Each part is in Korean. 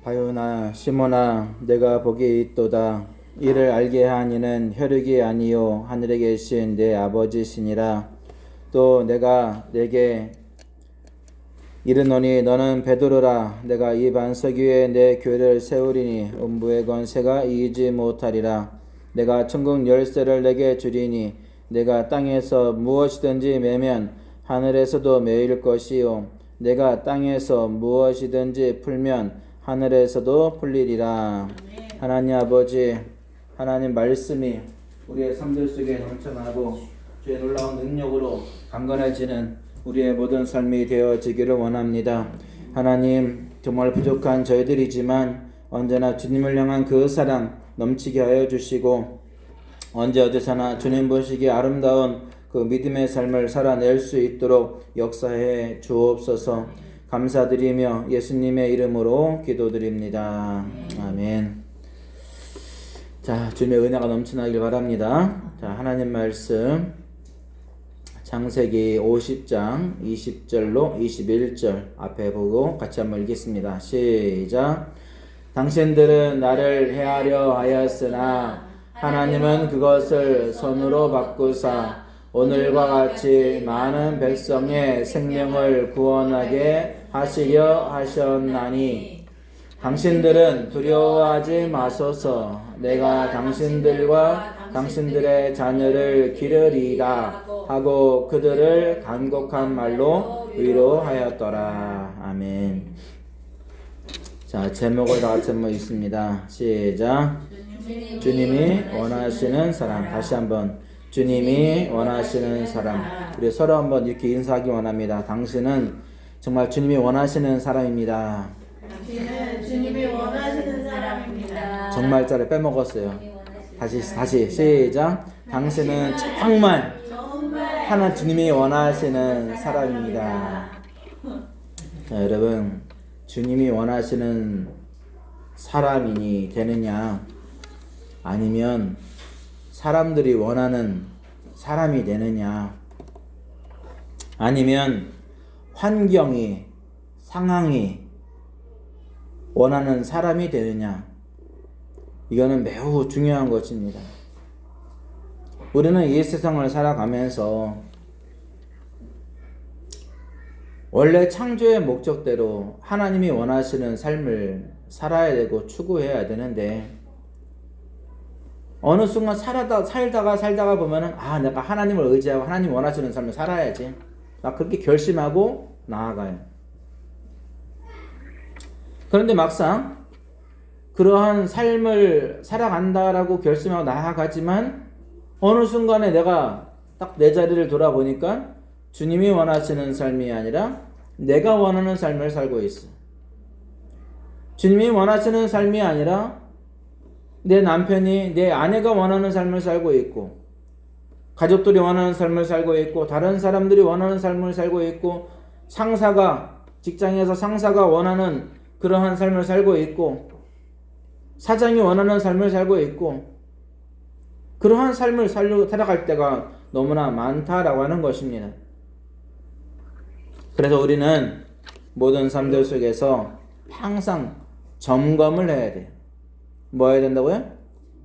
바요나 시몬아 내가 보기 있도다. 이를 알게 한 이는 혈육이 아니요 하늘에 계신 내 아버지시니라. 또 내가 내게 이르노니 너는 베드로라. 내가 이 반석 위에 내 교회를 세우리니 음부의 권세가 이기지 못하리라. 내가 천국 열쇠를 내게 주리니 내가 땅에서 무엇이든지 매면 하늘에서도 매일 것이요 내가 땅에서 무엇이든지 풀면 하늘에서도 풀리리라. 하나님 아버지, 하나님 말씀이 우리의 삶들 속에 넘쳐나고 주의 놀라운 능력으로 강건해지는 우리의 모든 삶이 되어지기를 원합니다. 하나님, 정말 부족한 저희들이지만 언제나 주님을 향한 그 사랑 넘치게 하여 주시고 언제 어디서나 주님 보시기에 아름다운 그 믿음의 삶을 살아낼 수 있도록 역사해 주옵소서. 감사드리며 예수님의 이름으로 기도드립니다. 아멘. 자, 주님의 은혜가 넘쳐나길 바랍니다. 자, 하나님 말씀 창세기 50장 20절로 21절 앞에 보고 같이 한번 읽겠습니다. 시작. 당신들은 나를 해하려 하였으나 하나님은 그것을 선으로 바꾸사 오늘과 같이 많은 백성의 생명을 구원하게 하시려 하셨나니 당신들은 두려워하지 마소서. 내가 당신들과 당신들의 자녀를 기르리라 하고 그들을 간곡한 말로 위로하였더라. 아멘. 자, 제목을 다 같이 한번 읽습니다. 시작. 주님이 원하시는 사람. 다시 한번. 주님이 원하시는 사람. 우리 서로 한번 이렇게 인사하기 원합니다. 당신은 정말 주님이 원하시는 사람입니다. 당신은 주님이 원하시는 사람입니다. 정말자를 빼먹었어요. 다시 시작. 당신은 정말 하나 주님이 원하시는 사람입니다. 자, 여러분, 주님이 원하시는 사람이 되느냐 아니면 사람들이 원하는 사람이 되느냐 아니면 환경이 상황이 원하는 사람이 되느냐, 이거는 매우 중요한 것입니다. 우리는 이 세상을 살아가면서 원래 창조의 목적대로 하나님이 원하시는 삶을 살아야 되고 추구해야 되는데 어느 순간 살다가 보면은 내가 하나님을 의지하고 하나님 원하시는 삶을 살아야지, 나 그렇게 결심하고 나아가요. 그런데 막상 그러한 삶을 살아간다라고 결심하고 나아가지만 어느 순간에 내가 딱 내 자리를 돌아보니까 주님이 원하시는 삶이 아니라 내가 원하는 삶을 살고 있어. 주님이 원하시는 삶이 아니라 내 남편이, 내 아내가 원하는 삶을 살고 있고, 가족들이 원하는 삶을 살고 있고, 다른 사람들이 원하는 삶을 살고 있고, 직장에서 상사가 원하는 그러한 삶을 살고 있고, 사장이 원하는 삶을 살고 있고, 그러한 삶을 살아갈 때가 너무나 많다라고 하는 것입니다. 그래서 우리는 모든 삶들 속에서 항상 점검을 해야 돼요. 뭐 해야 된다고요?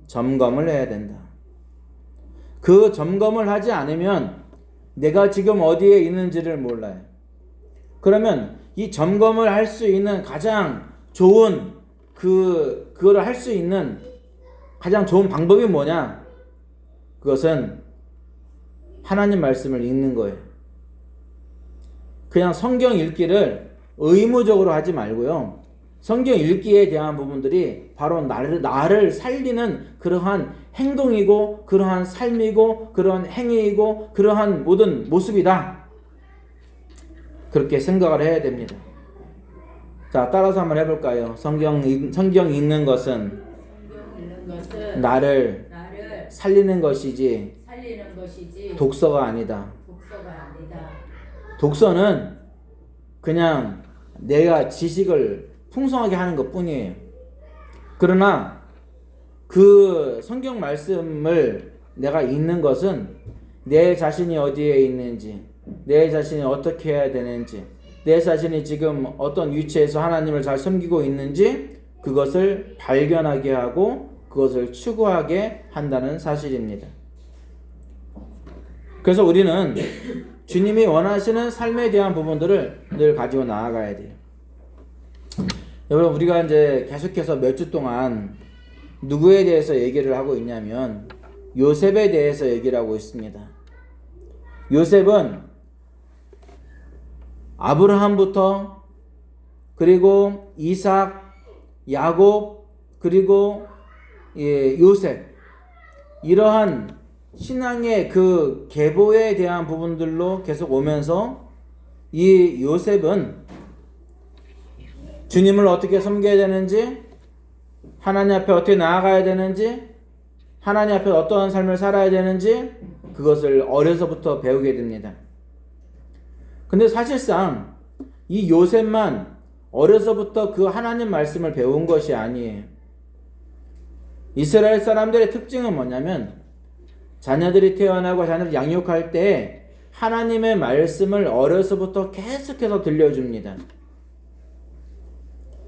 점검을 해야 된다. 그 점검을 하지 않으면 내가 지금 어디에 있는지를 몰라요. 그러면 이 점검을 할 수 있는 가장 좋은 그거를 할 수 있는 가장 좋은 방법이 뭐냐? 그것은 하나님 말씀을 읽는 거예요. 그냥 성경 읽기를 의무적으로 하지 말고요. 성경 읽기에 대한 부분들이 바로 나를 살리는 그러한 행동이고, 그러한 삶이고, 그러한 행위이고, 그러한 모든 모습이다. 그렇게 생각을 해야 됩니다. 자, 따라서 한번 해볼까요? 성경 읽는 것은 나를 살리는 것이지 독서가 아니다. 독서는 그냥 내가 지식을 풍성하게 하는 것 뿐이에요. 그러나 그 성경 말씀을 내가 읽는 것은 내 자신이 어디에 있는지, 내 자신이 어떻게 해야 되는지, 내 자신이 지금 어떤 위치에서 하나님을 잘 섬기고 있는지 그것을 발견하게 하고 그것을 추구하게 한다는 사실입니다. 그래서 우리는 주님이 원하시는 삶에 대한 부분들을 늘 가지고 나아가야 돼요. 여러분, 우리가 이제 계속해서 몇 주 동안 누구에 대해서 얘기를 하고 있냐면 요셉에 대해서 얘기를 하고 있습니다. 요셉은 아브라함부터 그리고 이삭, 야곱, 그리고 요셉, 이러한 신앙의 그 계보에 대한 부분들로 계속 오면서 이 요셉은 주님을 어떻게 섬겨야 되는지, 하나님 앞에 어떻게 나아가야 되는지, 하나님 앞에 어떠한 삶을 살아야 되는지 그것을 어려서부터 배우게 됩니다. 근데 사실상 이 요셉만 어려서부터 그 하나님 말씀을 배운 것이 아니에요. 이스라엘 사람들의 특징은 뭐냐면 자녀들이 태어나고 자녀를 양육할 때 하나님의 말씀을 어려서부터 계속해서 들려줍니다.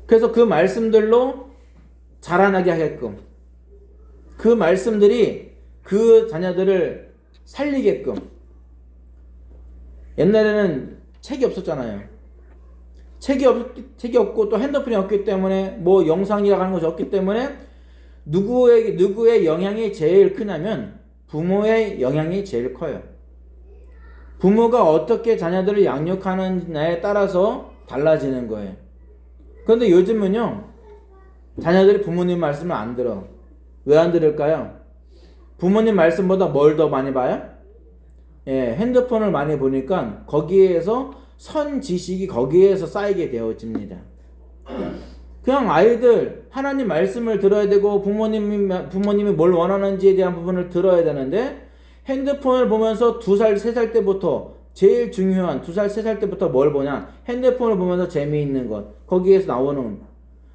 그래서 그 말씀들로 자라나게 하게끔, 그 말씀들이 그 자녀들을 살리게끔. 옛날에는 책이 없었잖아요. 책이 없고 또 핸드폰이 없기 때문에 뭐 영상이라고 하는 것이 없기 때문에 누구의 영향이 제일 크냐면 부모의 영향이 제일 커요. 부모가 어떻게 자녀들을 양육하느냐에 따라서 달라지는 거예요. 그런데 요즘은요, 자녀들이 부모님 말씀을 안 들어. 왜 안 들을까요? 부모님 말씀보다 뭘 더 많이 봐요? 핸드폰을 많이 보니까 거기에서 선 지식이 거기에서 쌓이게 되어집니다. 그냥 아이들 하나님 말씀을 들어야 되고 부모님이 뭘 원하는지에 대한 부분을 들어야 되는데 핸드폰을 보면서 2살, 3살 때부터 제일 중요한 2살, 3살 때부터 뭘 보냐? 핸드폰을 보면서 재미있는 것, 거기에서 나오는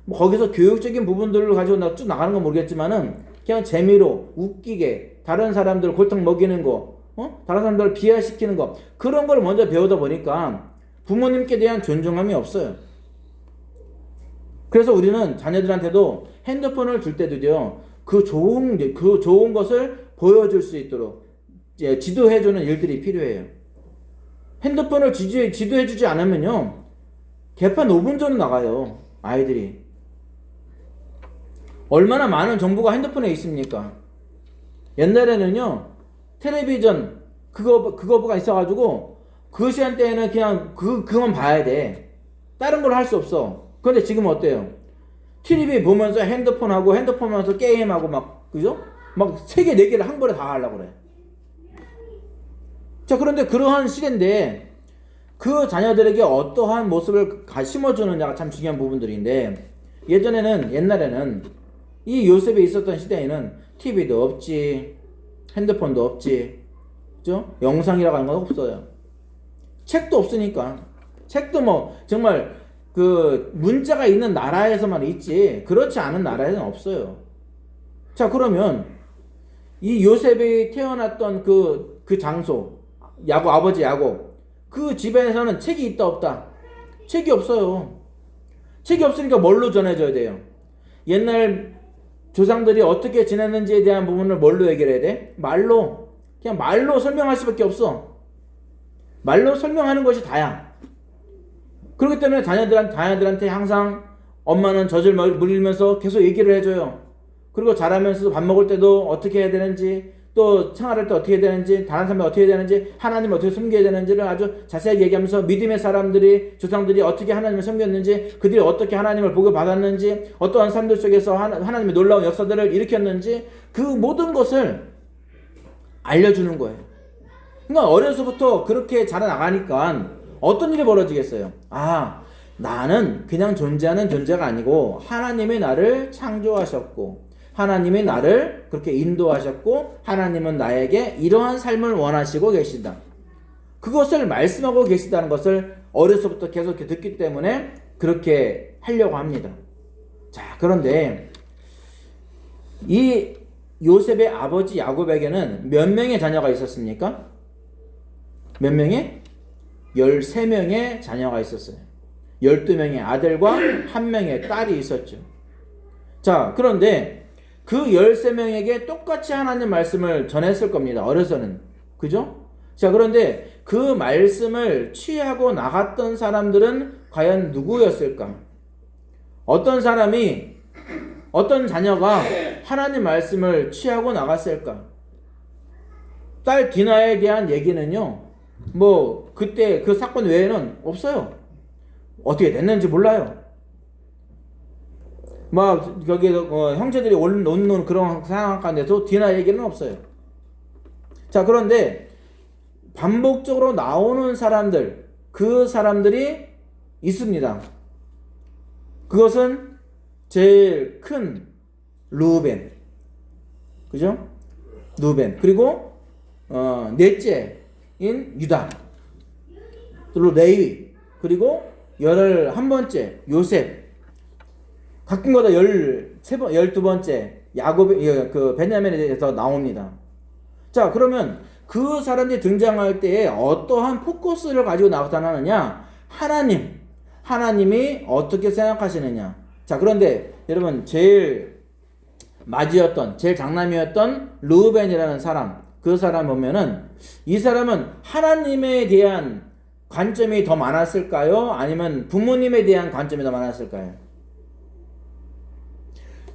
뭐 거기서 교육적인 부분들을 가지고 쭉 나가는 건 모르겠지만은 그냥 재미로 웃기게 다른 사람들 골탕 먹이는 거, 다른 사람들을 비하시키는 거, 그런 걸 먼저 배우다 보니까 부모님께 대한 존중함이 없어요. 그래서 우리는 자녀들한테도 핸드폰을 줄 때도요, 그 좋은 것을 보여줄 수 있도록 지도해주는 일들이 필요해요. 핸드폰을 지도해주지 않으면요, 개판 5분 전에 나가요, 아이들이. 얼마나 많은 정보가 핸드폰에 있습니까? 옛날에는요, 텔레비전 그거가 있어가지고 그 시간대에는 그냥 그건 봐야 돼. 다른 걸 할 수 없어. 그런데 지금 어때요? TV 보면서 핸드폰 보면서 게임하고 막, 그죠? 막 3개, 4개를 한 번에 다 하려고 그래. 자, 그런데 그러한 시대인데 그 자녀들에게 어떠한 모습을 심어주느냐가 참 중요한 부분들인데, 옛날에는 이 요셉이 있었던 시대에는 TV도 없지, 핸드폰도 없지, 그죠? 영상이라고 하는 건 없어요. 책도 없으니까. 책도 뭐 정말 그 문자가 있는 나라에서만 있지 그렇지 않은 나라에는 없어요. 자, 그러면 이 요셉이 태어났던 그 장소, 아버지 야곱, 그 집에서는 책이 있다 없다? 책이 없어요. 책이 없으니까 뭘로 전해줘야 돼요? 옛날 조상들이 어떻게 지냈는지에 대한 부분을 뭘로 얘기를 해야 돼? 말로. 그냥 말로 설명할 수밖에 없어. 말로 설명하는 것이 다야. 그렇기 때문에 자녀들한테 항상 엄마는 젖을 물리면서 계속 얘기를 해줘요. 그리고 자라면서 밥 먹을 때도 어떻게 해야 되는지, 또 생활할 때 어떻게 해야 되는지, 다른 사람이 어떻게 해야 되는지, 하나님을 어떻게 섬겨야 되는지를 아주 자세하게 얘기하면서 믿음의 사람들이, 조상들이 어떻게 하나님을 섬겼는지, 그들이 어떻게 하나님을 보고 받았는지, 어떠한 삶들 속에서 하나님의 놀라운 역사들을 일으켰는지, 그 모든 것을 알려주는 거예요. 그러니까 어려서부터 그렇게 자라나가니까 어떤 일이 벌어지겠어요? 나는 그냥 존재하는 존재가 아니고 하나님이 나를 창조하셨고 하나님이 나를 그렇게 인도하셨고 하나님은 나에게 이러한 삶을 원하시고 계시다. 그것을 말씀하고 계시다는 것을 어려서부터 계속 듣기 때문에 그렇게 하려고 합니다. 자, 그런데 이 요셉의 아버지 야곱에게는 몇 명의 자녀가 있었습니까? 몇 명의? 13명의 자녀가 있었어요. 12명의 아들과 1명의 딸이 있었죠. 자, 그런데 그 13명에게 똑같이 하나님 말씀을 전했을 겁니다. 어려서는. 그죠? 자, 그런데 그 말씀을 취하고 나갔던 사람들은 과연 누구였을까? 어떤 사람이, 어떤 자녀가 하나님 말씀을 취하고 나갔을까? 딸 디나에 대한 얘기는요, 뭐, 그때 그 사건 외에는 없어요. 어떻게 됐는지 몰라요. 막, 거기에, 형제들이 놓는 그런 상황 가운데도 디나 얘기는 없어요. 자, 그런데, 반복적으로 나오는 사람들, 그 사람들이 있습니다. 그것은 제일 큰 루벤. 그죠? 루벤. 그리고, 넷째인 유다. 그리고 레위. 그리고 11번째 요셉. 가끔가다 12번째 야곱의 그 베냐민에 대해서 나옵니다. 자, 그러면 그 사람들이 등장할 때에 어떠한 포커스를 가지고 나타나느냐? 하나님이 어떻게 생각하시느냐? 자, 그런데 여러분 제일 맞이였던, 제일 장남이었던 르우벤이라는 사람, 그 사람 보면은 이 사람은 하나님에 대한 관점이 더 많았을까요? 아니면 부모님에 대한 관점이 더 많았을까요?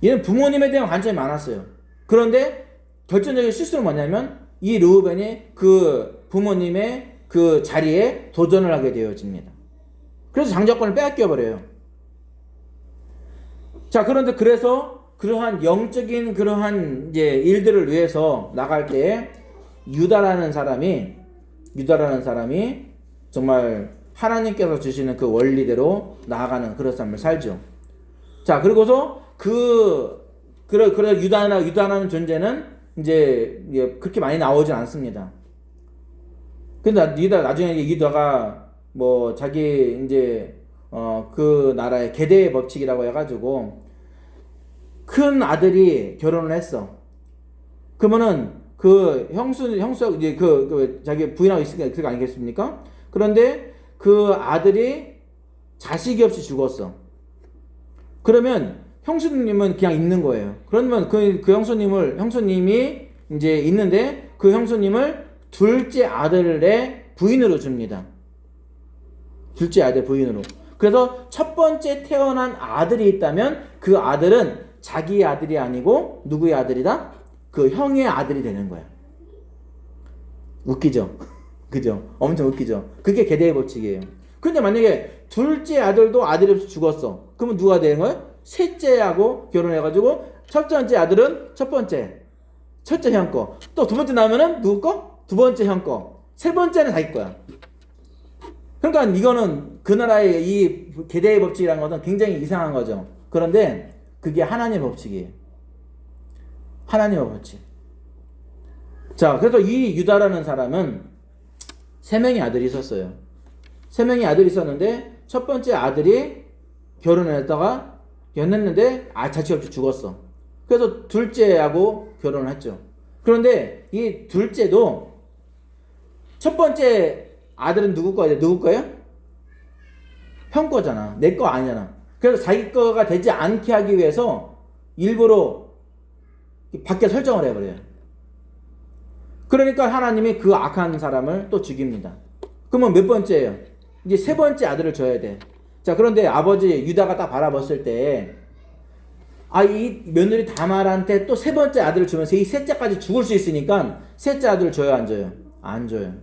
얘는 부모님에 대한 관점이 많았어요. 그런데 결정적인 실수는 뭐냐면 이 르우벤이 그 부모님의 그 자리에 도전을 하게 되어집니다. 그래서 장자권을 빼앗겨 버려요. 자, 그런데 그래서 그러한 영적인 그러한 이제 일들을 위해서 나갈 때 유다라는 사람이 정말 하나님께서 주시는 그 원리대로 나아가는 그런 삶을 살죠. 자, 그리고서 유다라는 존재는 이제 그렇게 많이 나오진 않습니다. 근데 나중에 유다가 뭐 자기 이제 그 나라의 계대의 법칙이라고 해가지고 큰 아들이 결혼을 했어. 그러면은 그 형수 이제 자기 부인하고 있으니까 그거 아니겠습니까? 그런데 그 아들이 자식이 없이 죽었어. 그러면 형수님은 그냥 있는 거예요. 그러면 그 형수님이 이제 있는데 그 형수님을 둘째 아들의 부인으로 줍니다. 둘째 아들 부인으로. 그래서 첫 번째 태어난 아들이 있다면 그 아들은 자기의 아들이 아니고 누구의 아들이다? 그 형의 아들이 되는 거야. 웃기죠? 그죠? 엄청 웃기죠? 그게 계대의 법칙이에요. 근데 만약에 둘째 아들도 아들이 없이 죽었어. 그러면 누가 되는 거예요? 셋째하고 결혼해가지고 첫 번째 아들은 첫째 형 거. 또 두 번째 나오면은 누구 거? 두 번째 형 거. 세 번째는 자기 거야. 그러니까 이거는 그 나라의 이 계대의 법칙이라는 것은 굉장히 이상한 거죠. 그런데 그게 하나님의 법칙이에요. 하나님의 법칙. 자, 그래서 이 유다라는 사람은 3명의 아들이 있었어요. 3명의 아들이 있었는데 첫 번째 아들이 결혼을 했다가 연했는데 자식 없이 죽었어. 그래서 둘째하고 결혼을 했죠. 그런데 이 둘째도 첫 번째 아들은 누구 거예요? 형 거잖아. 내 거 아니잖아. 그래서 자기 거가 되지 않게 하기 위해서 일부러 밖에 설정을 해버려요. 그러니까 하나님이 그 악한 사람을 또 죽입니다. 그러면 몇 번째예요? 이제 세 번째 아들을 줘야 돼. 자, 그런데 아버지 유다가 딱 바라봤을 때, 이 며느리 다말한테 또 세 번째 아들을 주면서 이 셋째까지 죽을 수 있으니까 셋째 아들을 줘요, 안 줘요? 안 줘요.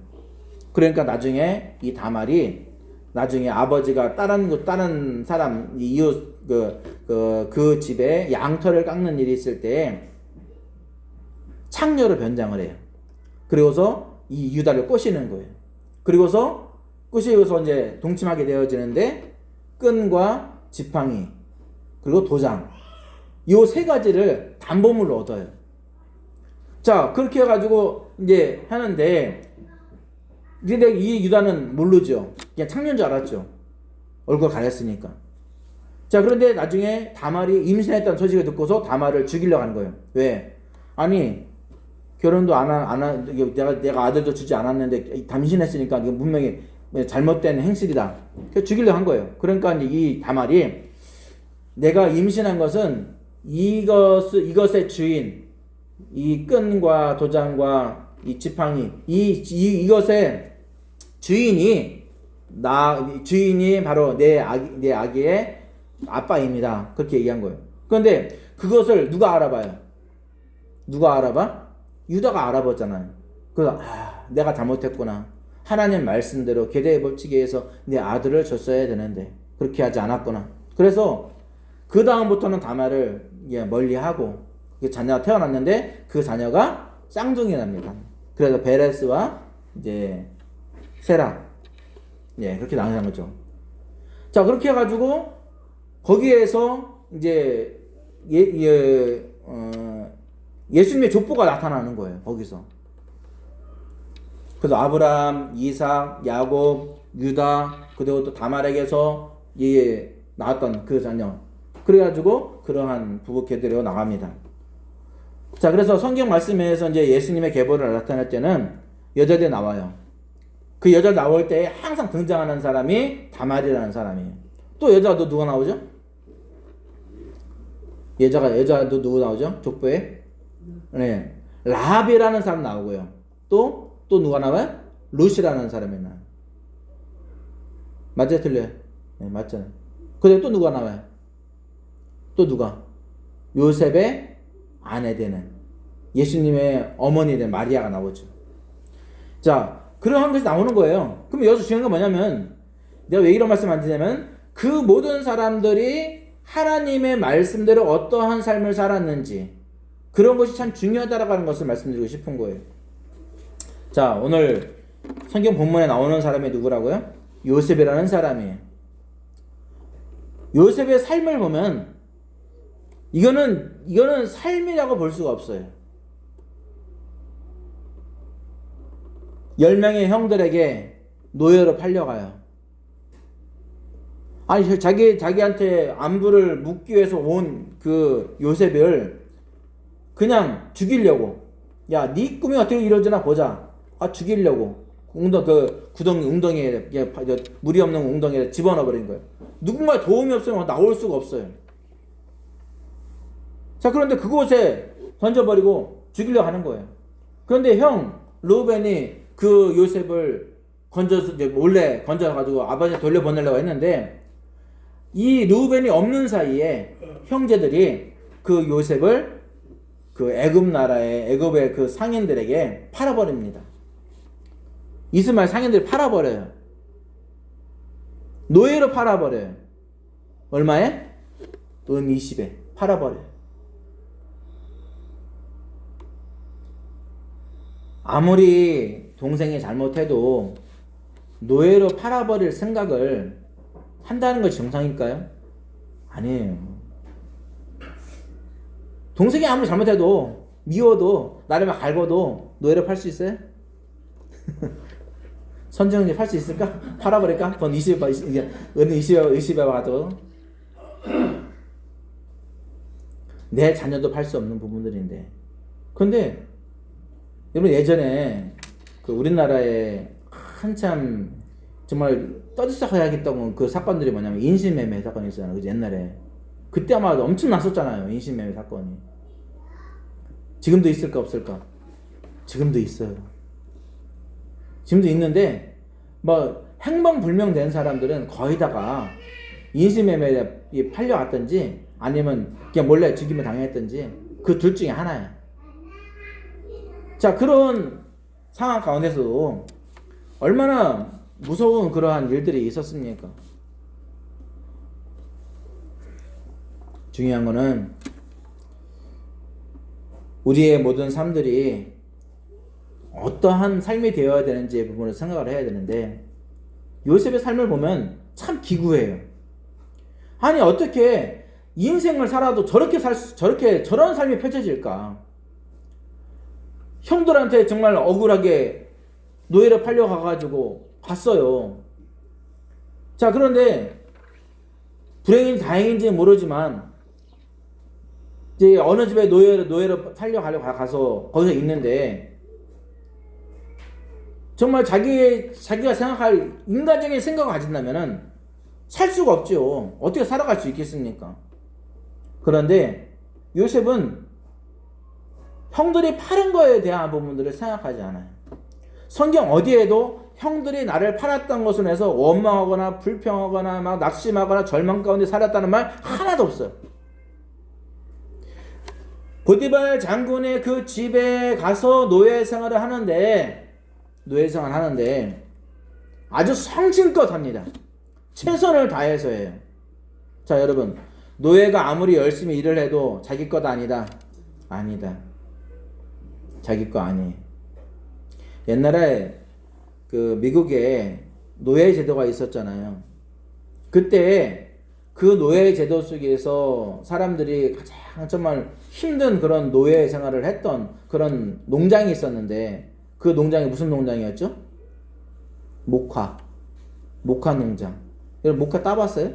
그러니까 나중에 이 다말이 나중에 아버지가 다른 사람 이웃 그 집에 양털을 깎는 일이 있을 때 창녀로 변장을 해요. 그리고서 이 유다를 꼬시는 거예요. 그리고서 꼬시고서 이제 동침하게 되어지는데 끈과 지팡이 그리고 도장 이 세 가지를 담보물로 얻어요. 자, 그렇게 해가지고 이제 하는데 근데 이 유다는 모르죠. 그냥 창녀인 줄 알았죠. 얼굴 가렸으니까. 자, 그런데 나중에 다말이 임신했다는 소식을 듣고서 다말을 죽이려고 하는 거예요. 왜? 아니 결혼도 내가 아들도 주지 않았는데 임신했으니까 이거 분명히 잘못된 행실이다. 그래서 죽이려고 한 거예요. 그러니까 이 다말이 내가 임신한 것은 이것의 주인, 이 끈과 도장과 이 지팡이, 이것의 주인이 주인이 바로 내 아기의 아빠입니다. 그렇게 얘기한 거예요. 그런데 그것을 누가 알아봐요? 누가 알아봐? 유다가 알아봤잖아요. 그래서 내가 잘못했구나. 하나님 말씀대로 계대의 법칙에 의해서 내 아들을 줬어야 되는데 그렇게 하지 않았구나. 그래서 그 다음부터는 다말을 멀리하고 자녀가 태어났는데 그 자녀가 쌍둥이 납니다. 그래서 베레스와 이제 세라 그렇게 나누는 거죠. 자, 그렇게 해가지고 거기에서 이제 예수님의 족보가 나타나는 거예요. 거기서. 그래서 아브라함, 이삭, 야곱, 유다, 그리고 또 다말에게서 나왔던 그 자녀. 그래가지고 그러한 부부 계대로 나갑니다. 자, 그래서 성경 말씀에서 이제 예수님의 계보를 나타낼 때는 여자들이 나와요. 그 여자 나올 때 항상 등장하는 사람이 다말이라는 사람이에요. 또 여자도 누가 나오죠? 여자도 누구 나오죠? 족보에? 네. 라합이라는 사람 나오고요. 또 누가 나와요? 룻이라는 사람이 나와요. 맞아요? 틀려요? 네, 맞잖아요. 근데 또 누가 나와요? 또 누가? 요셉의 아내 되는 예수님의 어머니 된 마리아가 나오죠. 자, 그런 것이 나오는 거예요. 그럼 여기서 중요한 건 뭐냐면, 내가 왜 이런 말씀 안 드냐면, 그 모든 사람들이 하나님의 말씀대로 어떠한 삶을 살았는지, 그런 것이 참 중요하다라고 하는 것을 말씀드리고 싶은 거예요. 자, 오늘 성경 본문에 나오는 사람이 누구라고요? 요셉이라는 사람이에요. 요셉의 삶을 보면 이거는 삶이라고 볼 수가 없어요. 10명의 형들에게 노예로 팔려가요. 아니, 자기한테 안부를 묻기 위해서 온 그 요셉을 그냥 죽이려고. 야, 네 꿈이 어떻게 이루어지나 보자. 죽이려고. 웅덩이에, 물이 없는 웅덩이에 집어넣어 버린 거예요. 누군가의 도움이 없으면 나올 수가 없어요. 자, 그런데 그곳에 던져버리고 죽이려고 하는 거예요. 그런데 형 르우벤이 그 요셉을 몰래 건져가지고 아버지한테 돌려보내려고 했는데, 이 르우벤이 없는 사이에 형제들이 그 요셉을 그 애굽의 그 상인들에게 팔아버립니다. 이스마엘 상인들이 팔아버려요. 노예로 팔아버려요. 얼마에? 은 20에 팔아버려요. 아무리 동생이 잘못해도 노예로 팔아버릴 생각을 한다는 것이 정상일까요? 아니에요. 동생이 아무리 잘못해도, 미워도, 나를 막 갈궈도 노예로 팔 수 있어요? 선정이 팔 수 있을까? 팔아버릴까? 돈 20에, 은 20에 와도. 내 자녀도 팔 수 없는 부분들인데. 근데, 여러분 예전에, 우리나라에 한참, 정말 떠들썩하겠다고 그 사건들이 뭐냐면 인신매매 사건이 있었잖아요. 그죠? 옛날에. 그때 아마 엄청 났었잖아요. 인신매매 사건이. 지금도 있을까 없을까? 지금도 있어요. 지금도 있는데 행방불명된 사람들은 거의 다가 인신매매에 팔려갔든지 아니면 그냥 몰래 죽임을 당했든지 그 둘 중에 하나야. 자, 그런 상황 가운데서도 얼마나 무서운 그러한 일들이 있었습니까? 중요한 거는 우리의 모든 삶들이 어떠한 삶이 되어야 되는지의 부분을 생각을 해야 되는데, 요셉의 삶을 보면 참 기구해요. 아니, 어떻게 인생을 살아도 저런 삶이 펼쳐질까? 형들한테 정말 억울하게 노예로 팔려가가지고 갔어요. 자, 그런데 불행인지 다행인지는 모르지만 이제 어느 집에 노예로 팔려가려고 가서 거기서 있는데, 정말 자기가 생각할 인간적인 생각을 가진다면은 살 수가 없죠. 어떻게 살아갈 수 있겠습니까? 그런데 요셉은 형들이 팔은 거에 대한 부분들을 생각하지 않아요. 성경 어디에도 형들이 나를 팔았던 것으로 해서 원망하거나 불평하거나 막 낙심하거나 절망 가운데 살았다는 말 하나도 없어요. 보디발 장군의 그 집에 가서 노예 생활을 하는데 아주 성심껏 합니다. 최선을 다해서 해요. 자, 여러분, 노예가 아무리 열심히 일을 해도 자기 것 아니다. 자기 거 아니에요. 옛날에 그 미국에 노예 제도가 있었잖아요. 그때 그 노예 제도 속에서 사람들이 가장 정말 힘든 그런 노예 생활을 했던 그런 농장이 있었는데, 그 농장이 무슨 농장이었죠? 모카 농장. 여러분, 모카 따봤어요?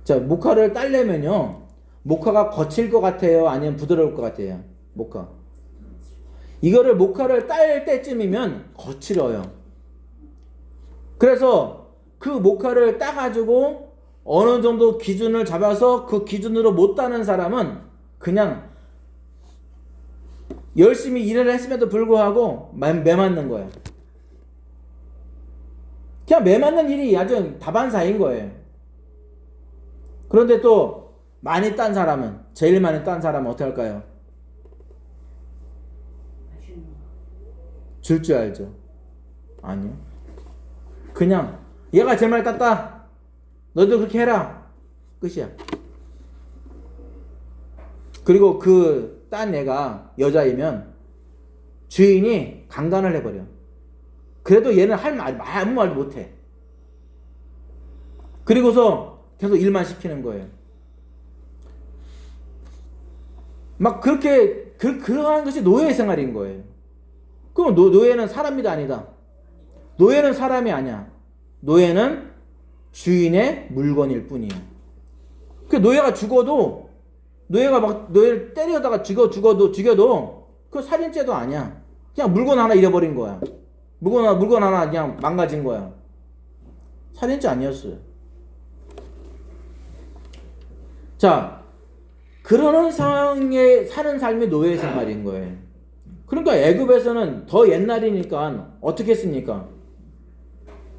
자, 모카를 따려면요, 모카가 거칠 것 같아요? 아니면 부드러울 것 같아요? 모카를 딸 때쯤이면 거칠어요. 그래서 그 모카를 따가지고 어느 정도 기준을 잡아서 그 기준으로 못 따는 사람은 그냥 열심히 일을 했음에도 불구하고 매 맞는 거예요. 그냥 매 맞는 일이 아주 다반사인 거예요. 그런데 또 제일 많이 딴 사람은 어떻게 할까요? 줄 줄 알죠? 아니요. 그냥 얘가 제일 많이 땄다, 너도 그렇게 해라, 끝이야. 그리고 그 딴 애가 여자이면 주인이 강간을 해버려. 그래도 얘는 아무 말도 못해. 그리고서 계속 일만 시키는 거예요. 막 그렇게 그러한 것이 노예 생활인 거예요. 그럼 노예는 사람이 아니다. 노예는 사람이 아니야. 노예는 주인의 물건일 뿐이에요. 그 노예가 죽어도, 노예가 막 노예를 때리다가 죽여도 그 살인죄도 아니야. 그냥 물건 하나 잃어버린 거야. 물건 하나 그냥 망가진 거야. 살인죄 아니었어요. 자, 그러는 상황에 사는 삶이 노예 생활인 거예요. 그러니까 애굽에서는 더 옛날이니까 어떻게 했습니까?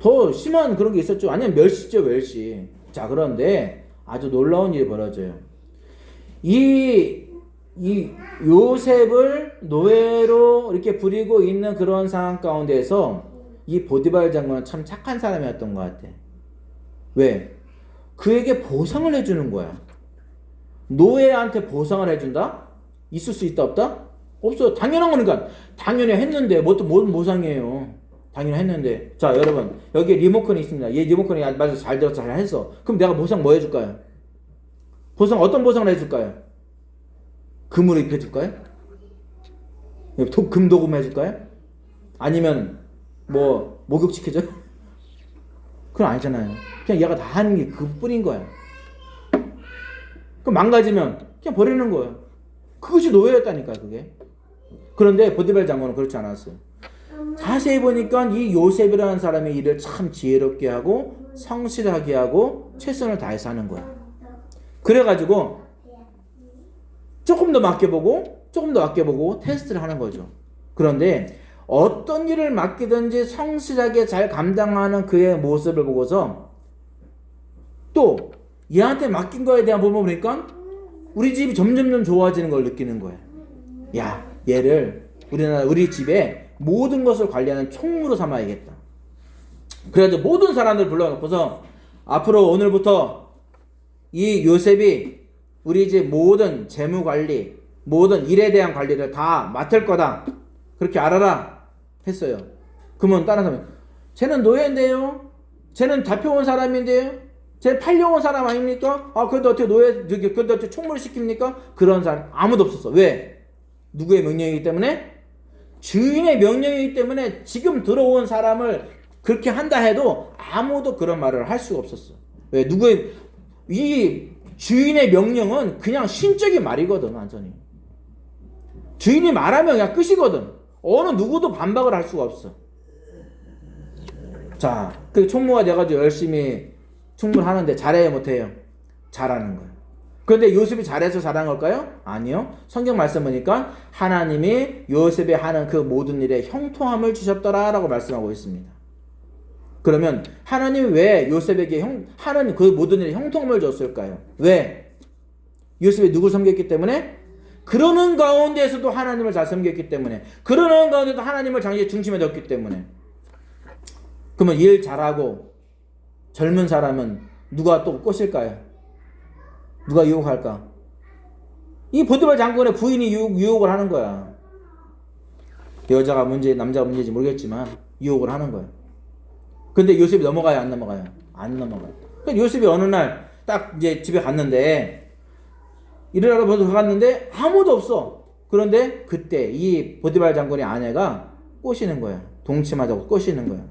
더 심한 그런 게 있었죠. 아니면 멸시죠, 멸시. 자, 그런데 아주 놀라운 일이 벌어져요. 이 요셉을 노예로 이렇게 부리고 있는 그런 상황 가운데서 이 보디발 장군은 참 착한 사람이었던 것 같아. 왜? 그에게 보상을 해주는 거야. 노예한테 보상을 해준다? 있을 수 있다, 없다? 없어. 당연한 거니까. 당연히 했는데 뭔 보상이에요. 당연히 했는데. 자, 여러분, 여기에 리모컨이 있습니다. 얘 리모컨이 맞아, 잘 들었어, 잘 했어. 그럼 내가 보상 뭐 해줄까요? 어떤 보상을 해줄까요? 금으로 입혀줄까요? 금도금 해줄까요? 아니면 목욕시켜줘? 그건 아니잖아요. 그냥 얘가 다 하는 게 그뿐인 거야. 그럼 망가지면 그냥 버리는 거예요. 그것이 노예였다니까, 그게. 그런데 보디발 장군은 그렇지 않았어요. 자세히 보니까 이 요셉이라는 사람의 일을 참 지혜롭게 하고 성실하게 하고 최선을 다해서 하는 거야. 그래가지고 조금 더 맡겨보고 테스트를 하는 거죠. 그런데 어떤 일을 맡기든지 성실하게 잘 감당하는 그의 모습을 보고서 또 얘한테 맡긴 거에 대한 부분을 보니까 우리 집이 점점 좋아지는 걸 느끼는 거예요. 야, 얘를 우리 집에 모든 것을 관리하는 총무로 삼아야겠다. 그래서 모든 사람들 불러놓고서 앞으로 오늘부터 이 요셉이 우리 집 모든 재무 관리, 모든 일에 대한 관리를 다 맡을 거다. 그렇게 알아라 했어요. 그러면 다른 사람이, 쟤는 노예인데요? 쟤는 잡혀온 사람인데요? 쟤는 팔려온 사람 아닙니까? 그런데 어떻게 총무를 시킵니까? 그런 사람 아무도 없었어. 왜? 누구의 명령이기 때문에? 주인의 명령이기 때문에 지금 들어온 사람을 그렇게 한다 해도 아무도 그런 말을 할 수가 없었어. 왜? 이 주인의 명령은 그냥 신적인 말이거든, 완전히. 주인이 말하면 그냥 끝이거든. 어느 누구도 반박을 할 수가 없어. 자, 그 총무가 돼가지고 열심히 총무를 하는데 잘해요, 못해요? 잘하는 거예요. 그런데 요셉이 잘해서 잘한 걸까요? 아니요. 성경 말씀 보니까 하나님이 요셉이 하는 그 모든 일에 형통함을 주셨더라라고 말씀하고 있습니다. 그러면 하나님이 왜 요셉에게 하는 그 모든 일에 형통함을 줬을까요? 왜? 요셉이 누굴 섬겼기 때문에? 그러는 가운데에서도 하나님을 잘 섬겼기 때문에, 그러는 가운데도 하나님을 자기의 중심에 뒀기 때문에. 그러면 일 잘하고 젊은 사람은 누가 또 꼬실까요? 누가 유혹할까? 이 보디발 장군의 부인이 유혹을 하는 거야. 여자가 문제, 남자가 문제인지 모르겠지만 유혹을 하는 거야. 근데 요셉이 넘어가요, 안 넘어가요? 안 넘어가요. 그러니까 요셉이 어느 날 딱 이제 집에 갔는데, 일을 하러 들어갔는데 아무도 없어. 그런데 그때 이 보디발 장군의 아내가 꼬시는 거야. 동침하자고 꼬시는 거야.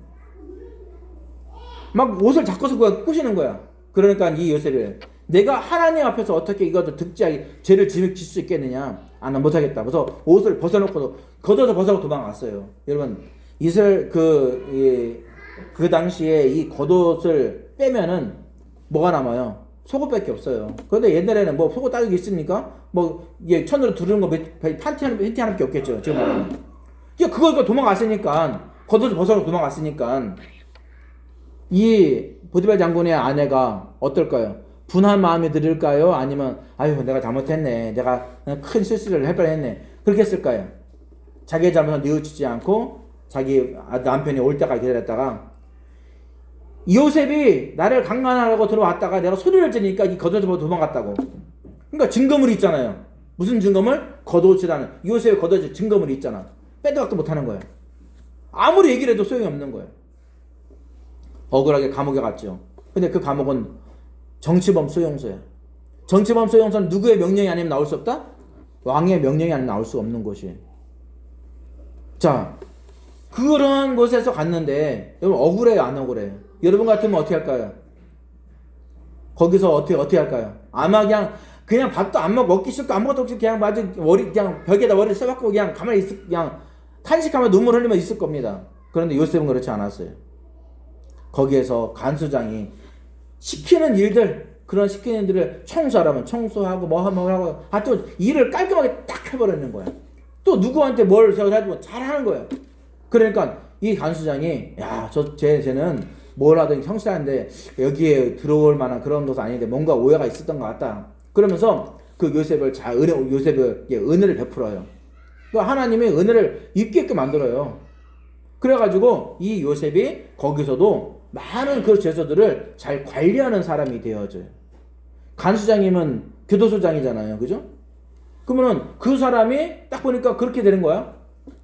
막 옷을 잡고서 꼬시는 거야. 그러니까 이 요셉이 내가 하나님 앞에서 어떻게 이것을 득지하게 죄를 질 수 있겠느냐? 아, 난 못하겠다. 그래서 옷을 벗어놓고 걷어서 벗어놓고 도망갔어요. 여러분, 이스라엘 그 당시에 이 겉옷을 빼면은 뭐가 남아요? 속옷밖에 없어요. 그런데 옛날에는 뭐 속옷 따위가 있습니까? 뭐 이게 천으로 두르는 거 팬티 하나밖에 없겠죠. 지금 말하면. 그거 도망갔으니까, 겉옷을 벗어놓고 도망갔으니까 이 보디발 장군의 아내가 어떨까요? 분한 마음이 들을까요? 아니면 아유 내가 잘못했네, 내가 큰 실수를 할 뻔했네, 그렇게 했을까요? 자기의 잘못을 뉘우치지 않고 자기 남편이 올 때까지 기다렸다가, 요셉이 나를 강간하려고 들어왔다가 내가 소리를 지르니까 이 겉옷을 벗고 도망갔다고. 그러니까 증거물이 있잖아요. 무슨 증거물? 겉옷이라는, 요셉의 겉옷이 증거물이 있잖아. 빼도 박도 못하는 거예요. 아무리 얘기를 해도 소용이 없는 거예요. 억울하게 감옥에 갔죠. 근데 그 감옥은 정치범 수용소야. 정치범 수용소는 누구의 명령이 아니면 나올 수 없다? 왕의 명령이 아니면 나올 수 없는 곳이에요. 자, 그런 곳에서 갔는데 여러분 억울해요, 안 억울해요? 여러분 같으면 어떻게 할까요? 거기서 어떻게 할까요? 아마 그냥 밥도 안 먹기 싫고 아무것도 없이 그냥 그냥 벽에다 머리를 써박고 그냥 가만히 그냥 탄식하며 눈물 흘리며 있을 겁니다. 그런데 요셉은 그렇지 않았어요. 거기에서 간수장이 시키는 일들, 그런 시키는 일들을 청소하라면 청소하고 뭐 하고 하여튼 일을 깔끔하게 딱 해버리는 거야. 또 누구한테 뭘 해도 잘하는 거예요. 그러니까 이 간수장이 야, 쟤는 뭘 하든 성실한데 여기에 들어올 만한 그런 것은 아닌데 뭔가 오해가 있었던 것 같다. 그러면서 그 요셉에게 은혜를 베풀어요. 그러니까 하나님이 은혜를 입게 만들어요. 그래가지고 이 요셉이 거기서도 많은 그 죄서들을 잘 관리하는 사람이 되어져요. 간수장이면 교도소장이잖아요. 그죠? 그러면은 그 사람이 딱 보니까 그렇게 되는 거야.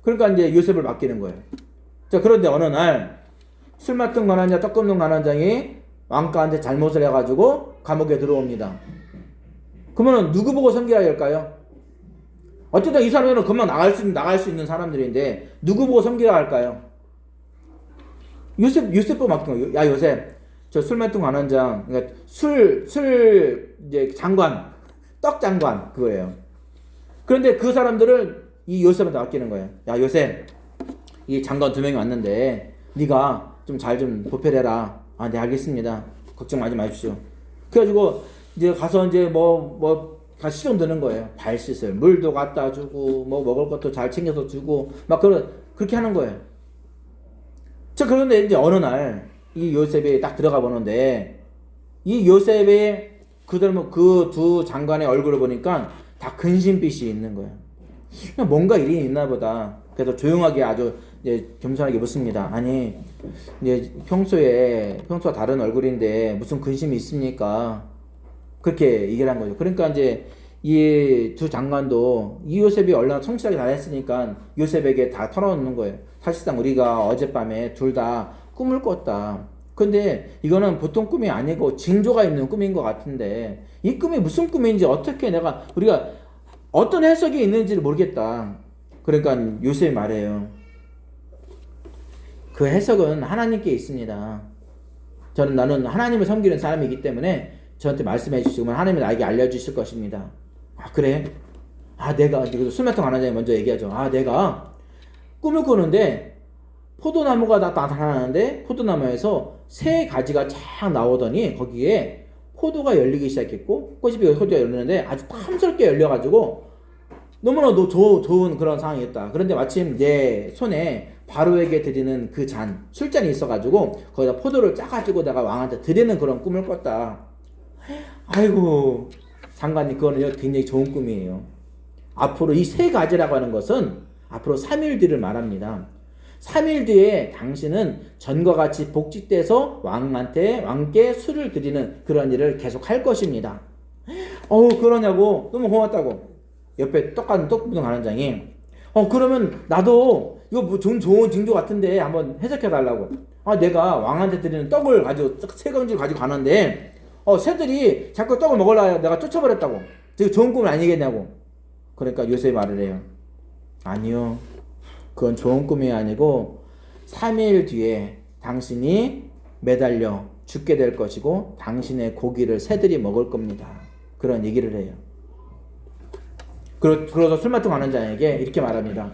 그러니까 이제 요셉을 맡기는 거예요. 자, 그런데 어느 날 술 맡은 관원자, 떡 굽는 관원장이 왕가한테 잘못을 해가지고 감옥에 들어옵니다. 그러면은 누구 보고 섬기라 할까요? 어쨌든 이 사람들은 금방 나갈 수 있는 사람들인데 누구 보고 섬기라 할까요? 요셉 보고 맡긴 거예요. 야, 요셉, 저 술 맡은 관원장, 그러니까 이제 장관, 떡 장관, 그거예요. 그런데 그 사람들을 이 요셉한테 맡기는 거예요. 야, 요셉, 이 장관 2명이 왔는데 네가 좀 잘 좀 보필해라. 아, 네, 알겠습니다. 걱정 마십시오. 그래가지고 이제 가서 이제 다 시험 드는 거예요. 발 씻을 물도 갖다 주고 뭐 먹을 것도 잘 챙겨서 주고 막 그렇게 하는 거예요. 자, 그런데 이제 어느 날 이 요셉이 딱 들어가 보는데 이 요셉이 그 두 장관의 얼굴을 보니까 다 근심빛이 있는 거예요. 뭔가 일이 있나 보다. 그래서 조용하게 아주 이제 겸손하게 묻습니다. 아니, 이제 평소와 다른 얼굴인데 무슨 근심이 있습니까? 그렇게 얘기를 한 거죠. 그러니까 이제 이 두 장관도 이 요셉이 얼마나 성실하게 잘했으니까 요셉에게 다 털어놓는 거예요. 사실상 우리가 어젯밤에 둘 다 꿈을 꿨다. 근데 이거는 보통 꿈이 아니고 징조가 있는 꿈인 것 같은데 이 꿈이 무슨 꿈인지 어떻게 우리가 어떤 해석이 있는지를 모르겠다. 그러니까 요셉이 말해요. 그 해석은 하나님께 있습니다. 나는 하나님을 섬기는 사람이기 때문에 저한테 말씀해 주시면 하나님이 나에게 알려주실 것입니다. 아, 그래? 아, 내가 술 맡은 관원장이 먼저 얘기하죠. 아, 내가 꿈을 꾸는데 포도나무가 나타나는데 포도나무에서 새 가지가 쫙 나오더니 거기에 포도가 열리기 시작했고 포도가 열리는데 아주 탐스럽게 열려가지고 너무나 좋은 그런 상황이었다. 그런데 마침 내 손에 바로에게 드리는 그 술잔이 있어가지고 거기다 포도를 짜가지고 내가 왕한테 드리는 그런 꿈을 꿨다. 아이고 장관님, 그거는 굉장히 좋은 꿈이에요. 앞으로 이 세 가지라고 하는 것은 앞으로 3일 뒤를 말합니다. 3일 뒤에 당신은 전과 같이 복직돼서 왕께 술을 드리는 그런 일을 계속 할 것입니다. 그러냐고 너무 고맙다고. 옆에 똑같은 똑부동관원장이 그러면 나도 이거 뭐 좋은 징조 같은데 한번 해석해 달라고. 내가 왕한테 드리는 떡을 가지고 세 경질 가지고 가는데 새들이 자꾸 떡을 먹으려 내가 쫓아버렸다고. 되게 좋은 꿈은 아니겠냐고. 그러니까 요셉이 말을 해요. 아니요, 그건 좋은 꿈이 아니고 3일 뒤에 당신이 매달려 죽게 될 것이고 당신의 고기를 새들이 먹을 겁니다. 그런 얘기를 해요. 그래서 술 맡은 관원장에게 이렇게 말합니다.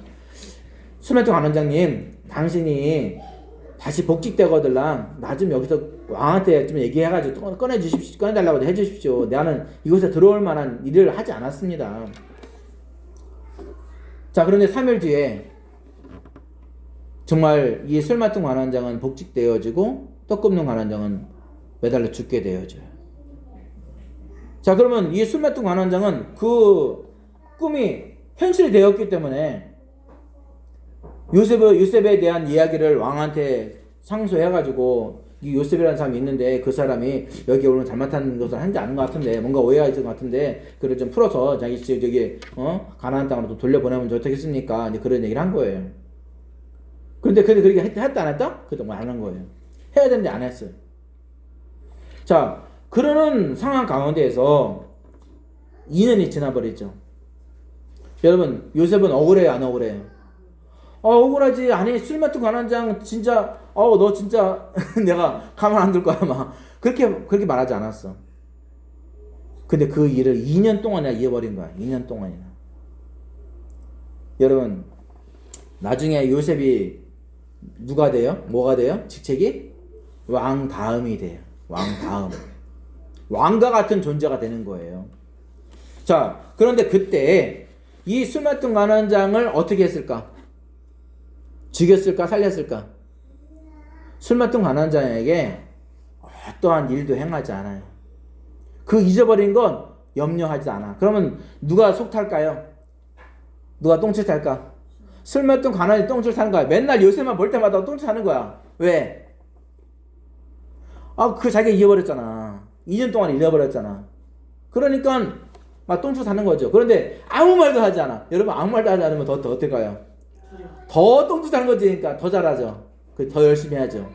술 맡은 관원장님, 당신이 다시 복직되거들랑 나 좀 여기서 왕한테 좀 얘기해가지고 꺼내달라고 해주십시오. 나는 이곳에 들어올 만한 일을 하지 않았습니다. 자, 그런데 3일 뒤에 정말 이 술 맡은 관원장은 복직되어지고 떡 굽는 관원장은 매달려 죽게 되어져요. 자, 그러면 이 술 맡은 관원장은 그 꿈이 현실이 되었기 때문에 요셉에 대한 이야기를 왕한테 상소해가지고 이 요셉이라는 사람이 있는데 그 사람이 여기 오늘 잘못한 것을 한지 않은 것 같은데 뭔가 오해가 있을 것 같은데 그걸 좀 풀어서 자기 저기 가나안 땅으로 돌려보내면 어떻겠습니까? 이제 그런 얘기를 한 거예요. 그런데 그렇게 했다 안 했다? 그것도 뭐 안 한 거예요. 해야 되는데 안 했어요. 자, 그러는 상황 가운데에서 2년이 지나버리죠. 여러분, 요셉은 억울해요, 안 억울해요? 억울하지. 아니, 술 맡은 관원장 진짜 너 진짜 내가 가만 안 둘 거야 막 그렇게 말하지 않았어. 근데 그 일을 2년 동안이나 이어버린 거야. 2년 동안이나. 여러분, 나중에 요셉이 누가 돼요? 뭐가 돼요? 직책이? 왕 다음이 돼요. 왕 다음. 왕과 같은 존재가 되는 거예요. 자, 그런데 그때 이 술 맡은 관원장을 어떻게 했을까? 죽였을까? 살렸을까? 술 맡은 관원장에게 어떠한 일도 행하지 않아요. 그 잊어버린 건 염려하지 않아. 그러면 누가 속 탈까요? 누가 똥칠 탈까? 술 맡은 관원이 똥칠 타는 거야. 맨날 요새만 볼 때마다 똥칠 타는 거야. 왜? 자기가 잊어버렸잖아. 2년 동안 잃어버렸잖아. 그러니까 막 똥칠 타는 거죠. 그런데 아무 말도 하지 않아. 여러분, 아무 말도 하지 않으면 더 어떨까요? 더 똥칠 타는 거지. 그러니까 더 잘하죠. 더 열심히 하죠.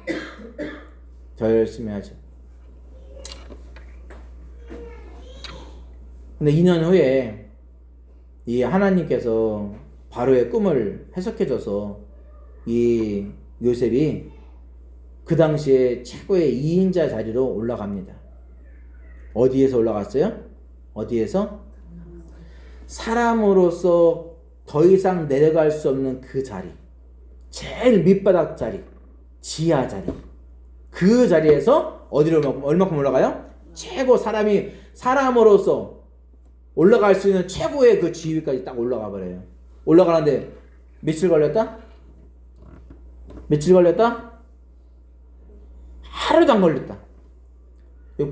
더 열심히 하죠. 근데 2년 후에 이 하나님께서 바로의 꿈을 해석해줘서 이 요셉이 그 당시에 최고의 2인자 자리로 올라갑니다. 어디에서 올라갔어요? 어디에서? 사람으로서 더 이상 내려갈 수 없는 그 자리, 제일 밑바닥 자리, 지하 자리, 그 자리에서 어디로 얼마큼 올라가요? 최고 사람으로서 올라갈 수 있는 최고의 그 지위까지 딱 올라가 버려요. 올라가는데 며칠 걸렸다? 며칠 걸렸다? 하루도 안 걸렸다.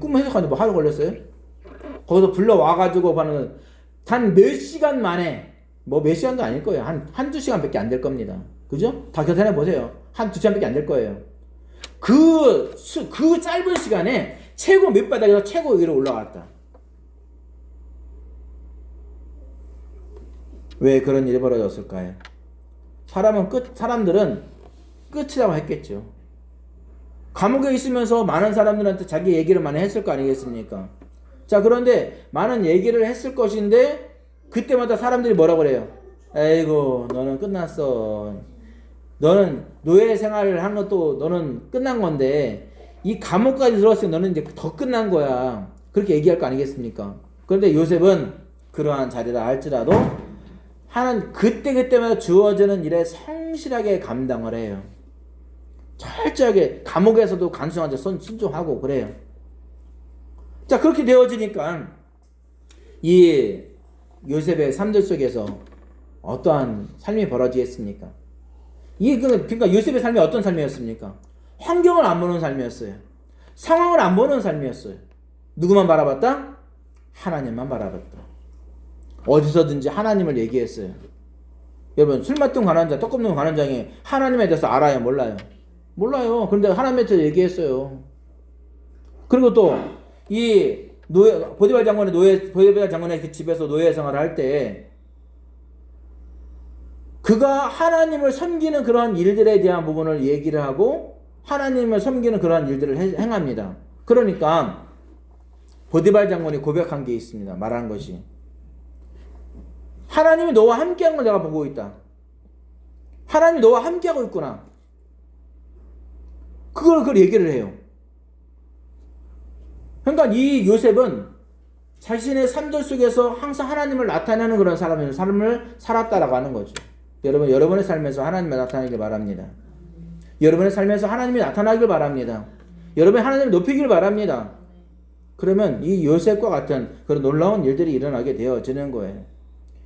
꿈 해석하는데 뭐 하루 걸렸어요? 거기서 불러와가지고 한 몇 시간 만에, 뭐 몇 시간도 아닐 거예요. 한두 시간밖에 안 될 겁니다. 그죠? 다 계산해 보세요. 한두 시간밖에 안 될 거예요. 그 짧은 시간에 최고 밑바닥에서 최고 위로 올라갔다. 왜 그런 일이 벌어졌을까요? 사람들은 끝이라고 했겠죠. 감옥에 있으면서 많은 사람들한테 자기 얘기를 많이 했을 거 아니겠습니까? 자, 그런데 많은 얘기를 했을 것인데 그때마다 사람들이 뭐라고 그래요? 에이고, 너는 끝났어. 너는 노예 생활을 한 것도 너는 끝난 건데 이 감옥까지 들어왔으면 너는 이제 더 끝난 거야. 그렇게 얘기할 거 아니겠습니까? 그런데 요셉은 그러한 자리라 할지라도 하는 그때마다 주어지는 일에 성실하게 감당을 해요. 철저하게 감옥에서도 간수한테 순종하고 그래요. 자, 그렇게 되어지니까 이 요셉의 삶들 속에서 어떠한 삶이 벌어지겠습니까? 그러니까 요셉의 삶이 어떤 삶이었습니까? 환경을 안 보는 삶이었어요. 상황을 안 보는 삶이었어요. 누구만 바라봤다? 하나님만 바라봤다. 어디서든지 하나님을 얘기했어요. 여러분, 술 맡은 관원장, 떡 굽는 관원장이 하나님에 대해서 알아요? 몰라요? 몰라요. 그런데 하나님에 대해서 얘기했어요. 그리고 또 이 보디발 장군의 그 집에서 노예 생활을 할 때 그가 하나님을 섬기는 그러한 일들에 대한 부분을 얘기를 하고 하나님을 섬기는 그러한 일들을 행합니다. 그러니까 보디발 장군이 고백한 게 있습니다. 말한 것이, 하나님이 너와 함께하는 걸 내가 보고 있다. 하나님이 너와 함께하고 있구나. 그걸 얘기를 해요. 그러니까 이 요셉은 자신의 삶들 속에서 항상 하나님을 나타내는 그런 삶을 살았다라고 하는 거죠. 여러분, 여러분의 삶에서 하나님을 나타내길 바랍니다. 여러분의 삶에서 하나님이 나타나길 바랍니다. 여러분이 하나님을 높이길 바랍니다. 그러면 이 요셉과 같은 그런 놀라운 일들이 일어나게 되어지는 거예요.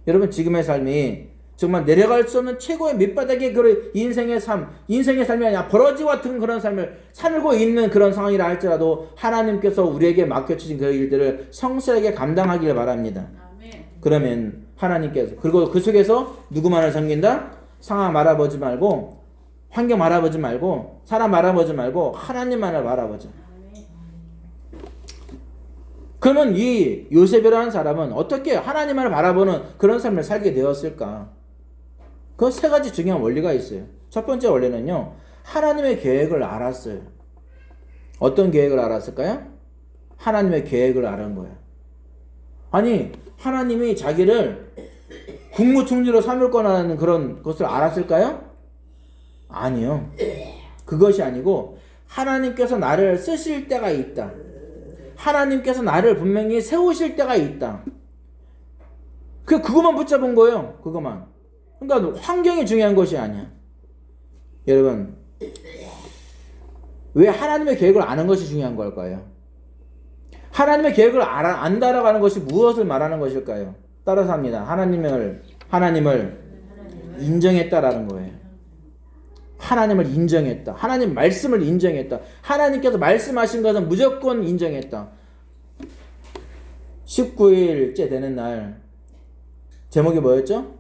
여러분, 지금의 삶이 정말 내려갈 수 없는 최고의 밑바닥의 그런 인생의 삶이 아니라 버러지와 같은 그런 삶을 살고 있는 그런 상황이라 할지라도 하나님께서 우리에게 맡겨주신 그 일들을 성실하게 감당하길 바랍니다. 그러면 하나님께서, 그리고 그 속에서 누구만을 섬긴다? 상황 바라보지 말고, 환경 바라보지 말고, 사람 바라보지 말고 하나님만을 바라보자. 그러면 이 요셉이라는 사람은 어떻게 하나님을 바라보는 그런 삶을 살게 되었을까? 그 세 가지 중요한 원리가 있어요. 첫 번째 원리는요, 하나님의 계획을 알았어요. 어떤 계획을 알았을까요? 하나님의 계획을 알은 거예요. 아니, 하나님이 자기를 국무총리로 삼을 거라는 그런 것을 알았을까요? 아니요. 그것이 아니고 하나님께서 나를 쓰실 때가 있다. 하나님께서 나를 분명히 세우실 때가 있다. 그것만 붙잡은 거예요. 그것만. 그러니까 환경이 중요한 것이 아니야. 여러분, 왜 하나님의 계획을 아는 것이 중요한 걸까요? 하나님의 계획을 안다라고 하는 것이 무엇을 말하는 것일까요? 따라서 합니다. 하나님을 인정했다라는 거예요. 하나님을 인정했다. 하나님 말씀을 인정했다. 하나님께서 말씀하신 것은 무조건 인정했다. 19일째 되는 날, 제목이 뭐였죠?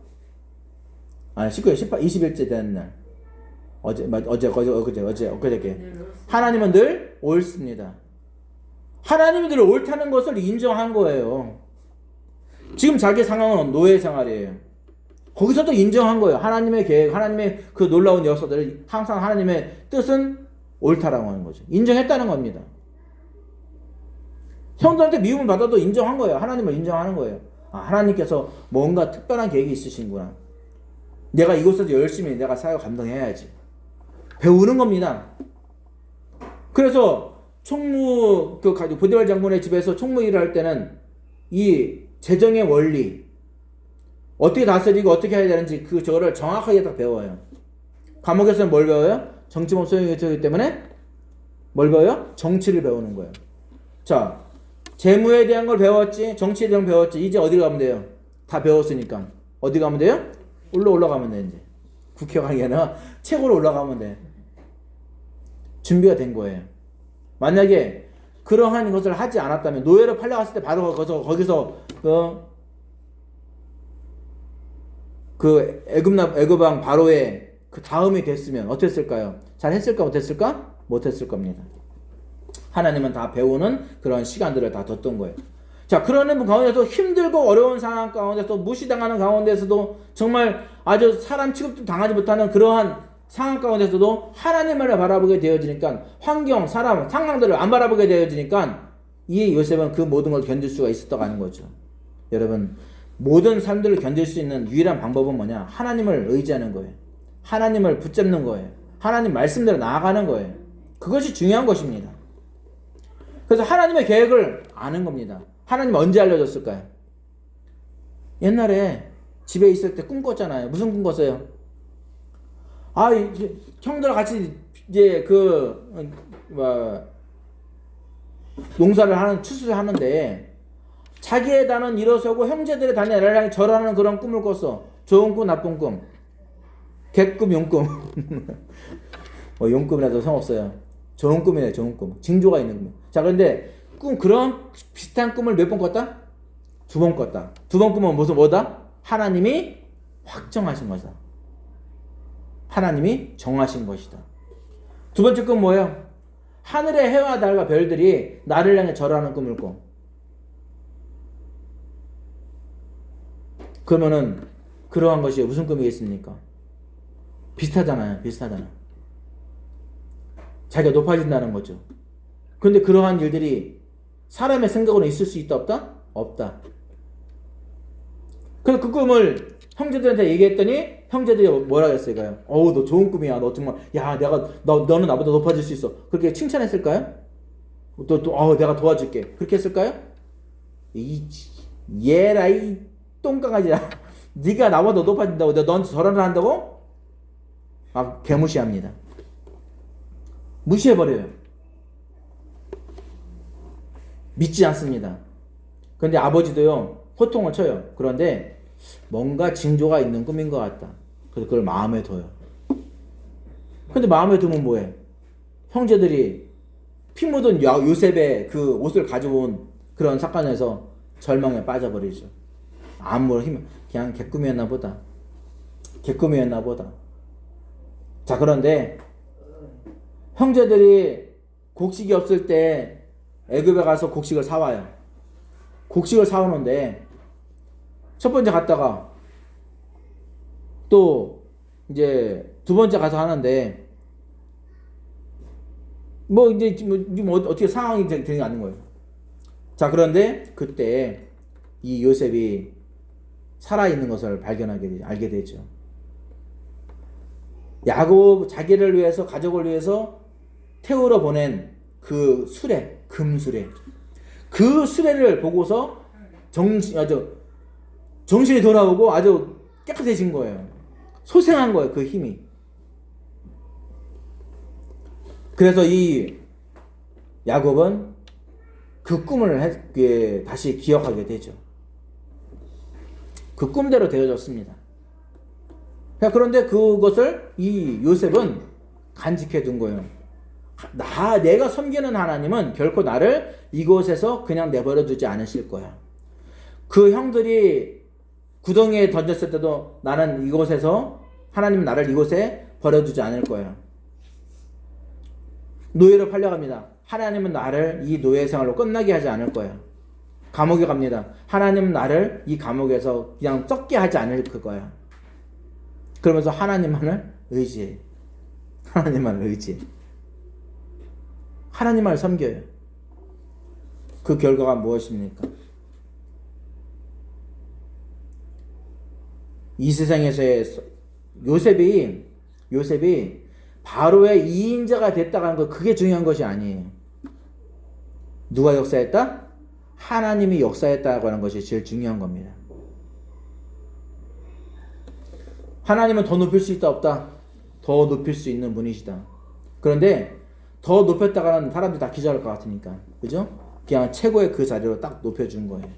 19일, 20일째 되는 날. 엊그저께. 하나님은 늘 옳습니다. 하나님이 늘 옳다는 것을 인정한 거예요. 지금 자기 상황은 노예 생활이에요. 거기서도 인정한 거예요. 하나님의 계획, 하나님의 그 놀라운 역사들을 항상 하나님의 뜻은 옳다라고 하는 거죠. 인정했다는 겁니다. 형들한테 미움을 받아도 인정한 거예요. 하나님을 인정하는 거예요. 하나님께서 뭔가 특별한 계획이 있으신구나. 내가 이곳에서 열심히 내가 사역 감당해야지. 배우는 겁니다. 그래서 보디발 장군의 집에서 총무 일을 할 때는 이 재정의 원리, 어떻게 다스리고 어떻게 해야 되는지 저거를 정확하게 딱 배워요. 감옥에서는 뭘 배워요? 정치범 소용이 되기 때문에 뭘 배워요? 정치를 배우는 거예요. 자, 재무에 대한 걸 배웠지, 정치에 대한 걸 배웠지, 이제 어디 가면 돼요? 다 배웠으니까. 어디 가면 돼요? 올라가면 돼, 이제. 국회 가기 아니라 최고로 올라가면 돼. 준비가 된 거예요. 만약에 그러한 것을 하지 않았다면, 노예로 팔려갔을 때 바로 거기서 애굽왕 바로의 그 다음이 됐으면 어땠을까요? 잘 했을까 못했을까? 못했을 겁니다. 하나님은 다 배우는 그런 시간들을 다 뒀던 거예요. 자, 그러는 가운데서 힘들고 어려운 상황 가운데서 무시당하는 가운데서도 정말 아주 사람 취급도 당하지 못하는 그러한 상황 가운데서도 하나님을 바라보게 되어지니까, 환경, 사람, 상황들을 안 바라보게 되어지니까 이 요셉은 그 모든 걸 견딜 수가 있었다고 하는 거죠. 여러분, 모든 삶들을 견딜 수 있는 유일한 방법은 뭐냐? 하나님을 의지하는 거예요. 하나님을 붙잡는 거예요. 하나님 말씀대로 나아가는 거예요. 그것이 중요한 것입니다. 그래서 하나님의 계획을 아는 겁니다. 하나님 언제 알려줬을까요? 옛날에 집에 있을 때 꿈 꿨잖아요. 무슨 꿈 꿨어요? 형들과 같이 이제 농사를 하는 추수를 하는데 자기의 단은 일어서고 형제들의 단이 나를 향해 절하는 그런 꿈을 꿨어. 좋은 꿈, 나쁜 꿈, 개꿈, 용꿈. 용꿈이라도 상관없어요. 좋은 꿈이네, 좋은 꿈. 징조가 있는 꿈. 자, 그런데 그런 비슷한 꿈을 몇 번 꿨다? 2번 꿨다. 2번 꿈은 뭐다? 하나님이 확정하신 것이다. 하나님이 정하신 것이다. 2번째 꿈은 뭐예요? 하늘의 해와 달과 별들이 나를 향해 절하는 꿈을 꿔. 그러면은 그러한 것이 무슨 꿈이겠습니까? 비슷하잖아요. 자기가 높아진다는 거죠. 그런데 그러한 일들이 사람의 생각으로 있을 수 있다 없다? 없다. 그래서 그 꿈을 형제들한테 얘기했더니 형제들이 뭐라 했어요? 이거요. 너 좋은 꿈이야. 너 정말 너는 나보다 높아질 수 있어. 그렇게 칭찬했을까요? 내가 도와줄게. 그렇게 했을까요? 얘라 이 똥강아지야. 네가 나보다 높아진다고 내가 너한테 절하를 한다고? 개무시합니다. 무시해버려요. 믿지 않습니다. 그런데 아버지도요, 호통을 쳐요. 그런데 뭔가 징조가 있는 꿈인 것 같다. 그래서 그걸 마음에 둬요. 근데 마음에 두면 뭐해? 형제들이 피 묻은 요셉의 그 옷을 가져온 그런 사건에서 절망에 빠져버리죠. 아무런 힘, 그냥 개꿈이었나 보다. 자, 그런데 형제들이 곡식이 없을 때 애굽에 가서 곡식을 사와요. 곡식을 사오는데 첫 번째 갔다가 또 이제 2번째 가서 하는데 어떻게 상황이 되는 게 아닌 거예요. 자, 그런데 그때 이 요셉이 살아있는 것을 알게 되죠. 야곱 자기를 위해서, 가족을 위해서 태우러 보낸 그 수레, 금수레. 그 수레를 보고서 정신이 돌아오고 아주 깨끗해진 거예요. 소생한 거예요, 그 힘이. 그래서 이 야곱은 그 꿈을 다시 기억하게 되죠. 그 꿈대로 되어졌습니다. 그런데 그것을 이 요셉은 간직해 둔 거예요. 내가 섬기는 하나님은 결코 나를 이곳에서 그냥 내버려 두지 않으실 거야. 그 형들이 구덩이에 던졌을 때도 나는 이곳에서, 하나님은 나를 이곳에 버려두지 않을 거야. 노예로 팔려갑니다. 하나님은 나를 이 노예 생활로 끝나게 하지 않을 거야. 감옥에 갑니다. 하나님은 나를 이 감옥에서 그냥 썩게 하지 않을 거야. 그러면서 하나님만을 의지해. 하나님만을 섬겨요. 그 결과가 무엇입니까? 이 세상에서의 요셉이 바로의 2인자가 됐다고 하는 거, 그게 중요한 것이 아니에요. 누가 역사했다? 하나님이 역사했다고 하는 것이 제일 중요한 겁니다. 하나님은 더 높일 수 있다 없다? 더 높일 수 있는 분이시다. 그런데 더 높였다가는 사람들이 다 기절할 것 같으니까, 그죠? 그냥 최고의 그 자리로 딱 높여준 거예요.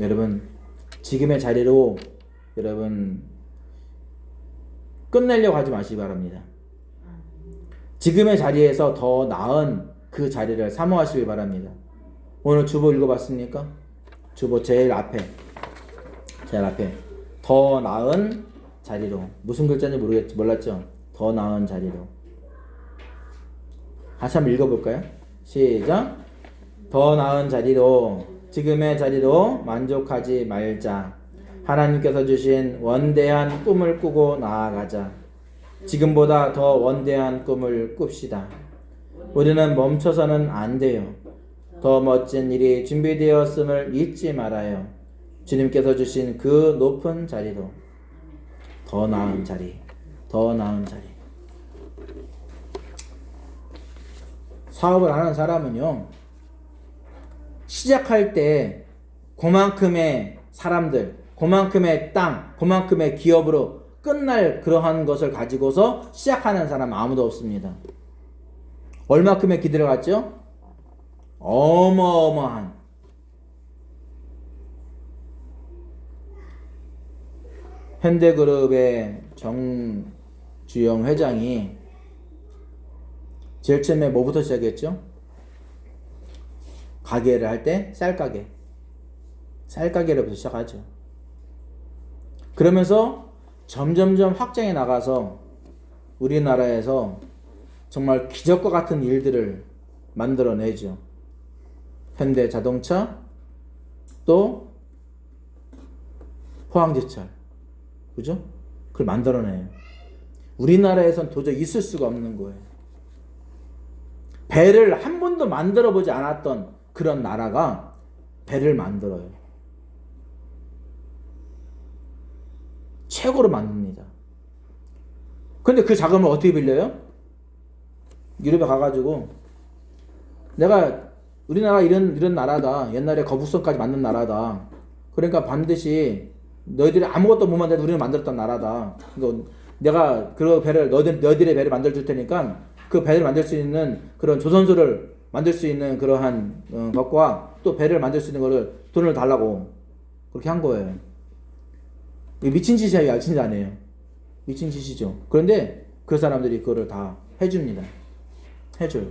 여러분, 지금의 자리로 여러분 끝내려고 하지 마시기 바랍니다. 지금의 자리에서 더 나은 그 자리를 사모하시길 바랍니다. 오늘 주보 읽어봤습니까? 주보 제일 앞에 더 나은 자리로, 무슨 글자인지 몰랐죠? 더 나은 자리로. 다시 한번 읽어볼까요? 시작. 더 나은 자리로, 지금의 자리로 만족하지 말자. 하나님께서 주신 원대한 꿈을 꾸고 나아가자. 지금보다 더 원대한 꿈을 꿉시다. 우리는 멈춰서는 안 돼요. 더 멋진 일이 준비되었음을 잊지 말아요. 주님께서 주신 그 높은 자리로, 더 나은 자리. 사업을 하는 사람은요, 시작할 때 그만큼의 사람들, 그만큼의 땅, 그만큼의 기업으로 끝날 그러한 것을 가지고서 시작하는 사람 아무도 없습니다. 얼마큼의 기대를 갖죠? 어마어마한. 현대그룹의 정주영 회장이 제일 처음에 뭐부터 시작했죠? 가게를 할 때 쌀가게. 쌀가게로부터 시작하죠. 그러면서 점점점 확장해 나가서 우리나라에서 정말 기적과 같은 일들을 만들어내죠. 현대자동차, 또 포항제철, 그죠? 그걸 만들어내요. 우리나라에선 도저히 있을 수가 없는 거예요. 배를 한 번도 만들어 보지 않았던 그런 나라가 배를 만들어요. 최고로 만듭니다. 근데 그 자금을 어떻게 빌려요? 유럽에 가가지고 내가 우리나라 이런 나라다. 옛날에 거북선까지 만든 나라다. 그러니까 반드시 너희들이 아무것도 못 만들어도 우리는 만들었던 나라다. 그러니까 내가 그 배를 너희들의 배를 만들어 줄 테니까 그 배를 만들 수 있는 그런 조선소를 만들 수 있는 그러한 것과 또 배를 만들 수 있는 거를 돈을 달라고 그렇게 한 거예요. 미친 짓이야, 미친 짓 아니에요. 미친 짓이죠. 그런데 그 사람들이 그거를 다 해줍니다. 해줘요.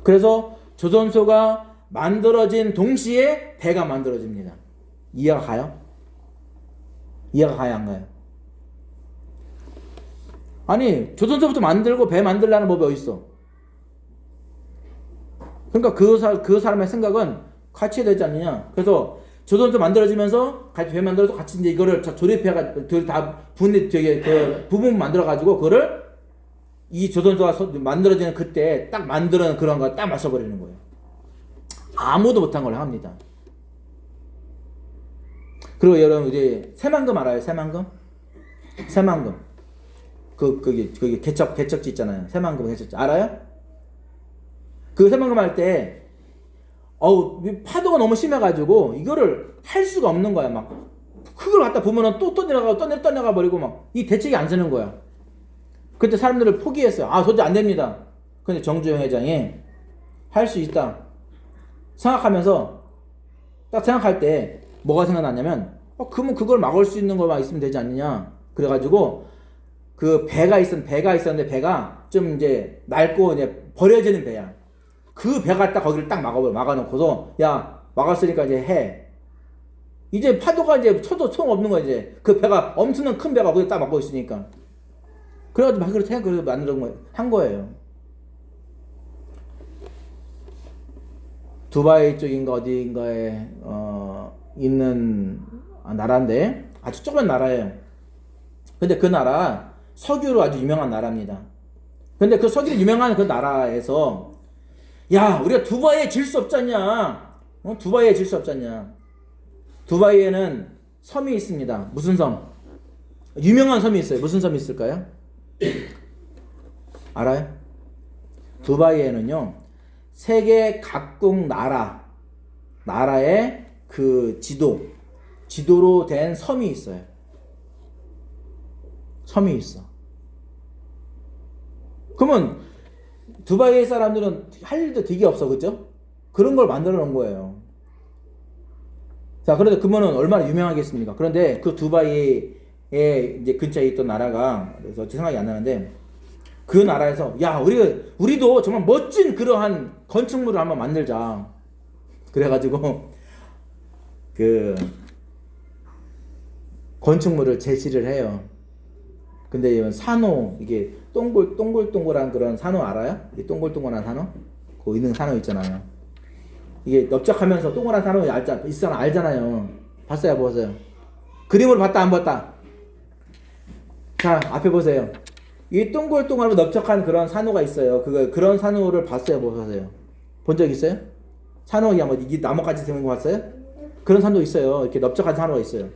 그래서 조선소가 만들어진 동시에 배가 만들어집니다. 이해가 가요? 이해가 가요, 안 가요? 아니, 조선소부터 만들고 배 만들라는 법이 어딨어? 그러니까 그 사람의 생각은 같이 해야 되지 않느냐? 그래서 조선소 만들어지면서 같이 배 만들어서 같이 이제 이거를 조립해가 다 부분 만들어가지고 그거를 이 조선소가 만들어지는 그때 딱 만드는 그런 거 딱 맞춰버리는 거예요. 아무도 못한 걸 합니다. 그리고 여러분 이제 새만금 알아요? 새만금? 새만금. 거기 개척지 있잖아요. 새만금 개척지 알아요? 그 새만금 할 때 파도가 너무 심해가지고 이거를 할 수가 없는 거야. 막 그걸 갖다 보면은 또 떠내가 버리고 막 이 대책이 안 서는 거야. 그때 사람들을 포기했어요. 도저히 안 됩니다. 근데 정주영 회장이 할 수 있다 생각하면서 딱 생각할 때 뭐가 생각났냐면 그러면 그걸 막을 수 있는 것만 있으면 되지 않느냐. 그래가지고 그 배가 있었는데 배가 좀 이제 낡고 이제 버려지는 배야. 그 배가 딱 거기를 딱 막아놓고서 야 막았으니까 이제 해. 이제 파도가 이제 쳐도 소용없는 거야. 이제 그 배가 엄청난 큰 배가 거기 딱 막고 있으니까. 그래가지고 막 그렇게 만들어 한 거예요. 두바이 쪽인가 어디인가에 있는 나라인데 아주 조그만 나라예요. 근데 그 나라 석유로 아주 유명한 나라입니다. 근데 그 석유로 유명한 그 나라에서 야 우리가 두바이에 질 수 없잖냐. 두바이에 질 수 없잖냐. 두바이에는 섬이 있습니다. 무슨 섬? 유명한 섬이 있어요. 무슨 섬이 있을까요? 알아요? 두바이에는요 세계 각국 나라의 그 지도로 된 섬이 있어요. 섬이 있어. 그러면 두바이 사람들은 할 일도 되게 없어, 그죠? 그런 걸 만들어 놓은 거예요. 자, 그런데 그러면은 얼마나 유명하겠습니까? 그런데 그 두바이에 이제 근처에 있던 나라가, 그래서 생각이 안 나는데, 그 나라에서, 야, 우리도 정말 멋진 그러한 건축물을 한번 만들자. 그래가지고, 그, 건축물을 제시를 해요. 근데 이건 산호, 이게 동글동글한 그런 산호 알아요? 이 동글동글한 산호? 거기 있는 산호 있잖아요. 이게 넓적하면서 동그란 산호 알잖아요. 봤어요, 보세요. 그림으로 봤다, 안 봤다? 자, 앞에 보세요. 이 동글동글하고 넓적한 그런 산호가 있어요. 그런 산호를 봤어요, 보세요. 본 적 있어요? 산호, 이게 나뭇가지 생긴 거 봤어요? 그런 산도 있어요. 이렇게 넓적한 산호가 있어요.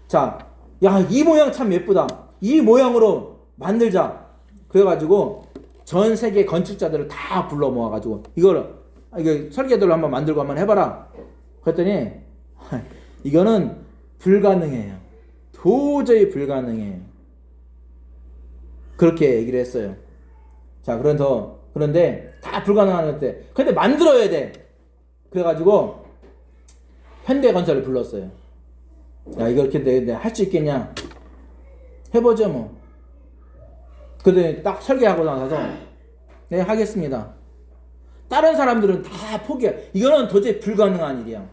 자, 야, 이 모양 참 예쁘다. 이 모양으로 만들자. 그래가지고 전 세계 건축자들을 다 불러 모아가지고 이게 설계도를 한번 만들고 한번 해봐라. 그랬더니 이거는 불가능해요. 도저히 불가능해요. 그렇게 얘기를 했어요. 자, 그래서 그런데 다 불가능한 것들. 근데 만들어야 돼. 그래가지고 현대건설을 불렀어요. 야, 이거 이렇게 할 수 있겠냐? 해보죠 뭐. 근데 딱 설계하고 나서 네, 하겠습니다. 다른 사람들은 다 포기해. 이거는 도저히 불가능한 일이야.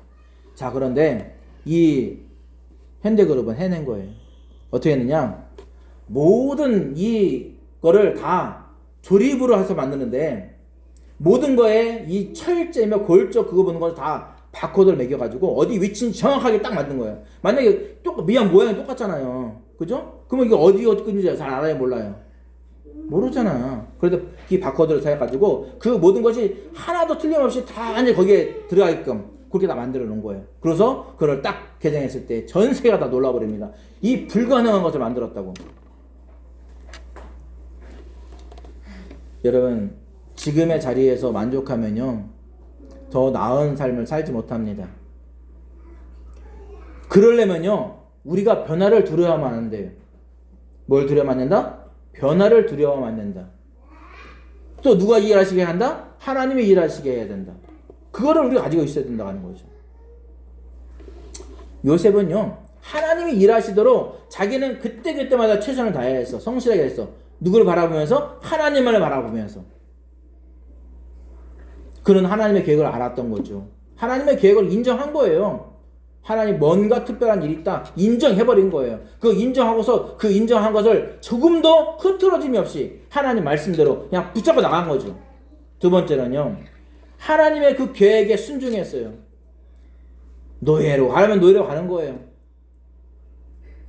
자, 그런데 이 현대그룹은 해낸 거예요. 어떻게 했느냐? 모든 이거를 다 조립으로 해서 만드는데 모든 거에 이 철제며 골조 그거 보는 걸 다 바코드를 매겨가지고 어디 위치인지 정확하게 딱 만든 거예요. 만약에 미양 모양이 똑같잖아요. 그죠? 그러면 이게 어디 끈인지 잘 알아요? 몰라요? 모르잖아. 그래도 이 바코드를 사용해가지고 그 모든 것이 하나도 틀림없이 다 완전히 거기에 들어가게끔 그렇게 다 만들어 놓은 거예요. 그래서 그걸 딱 개정했을 때 전 세계가 다 놀라버립니다. 이 불가능한 것을 만들었다고. 여러분, 지금의 자리에서 만족하면요 더 나은 삶을 살지 못합니다. 그러려면요 우리가 변화를 두려워하면 안 돼요. 뭘 두려워하면 안 된다? 변화를 두려워하면 안 된다. 또 누가 일하시게 한다? 하나님이 일하시게 해야 된다. 그거를 우리가 가지고 있어야 된다고 하는 거죠. 요셉은요 하나님이 일하시도록 자기는 그때마다 최선을 다해야 했어. 성실하게 했어. 누구를 바라보면서? 하나님을 바라보면서. 그는 하나님의 계획을 알았던 거죠. 하나님의 계획을 인정한 거예요. 하나님 뭔가 특별한 일이 있다 인정해버린 거예요. 그 인정하고서 그 인정한 것을 조금도 흐트러짐이 없이 하나님 말씀대로 그냥 붙잡고 나간 거죠. 두 번째는요 하나님의 그 계획에 순종했어요. 노예로 가면 노예로 가는 거예요.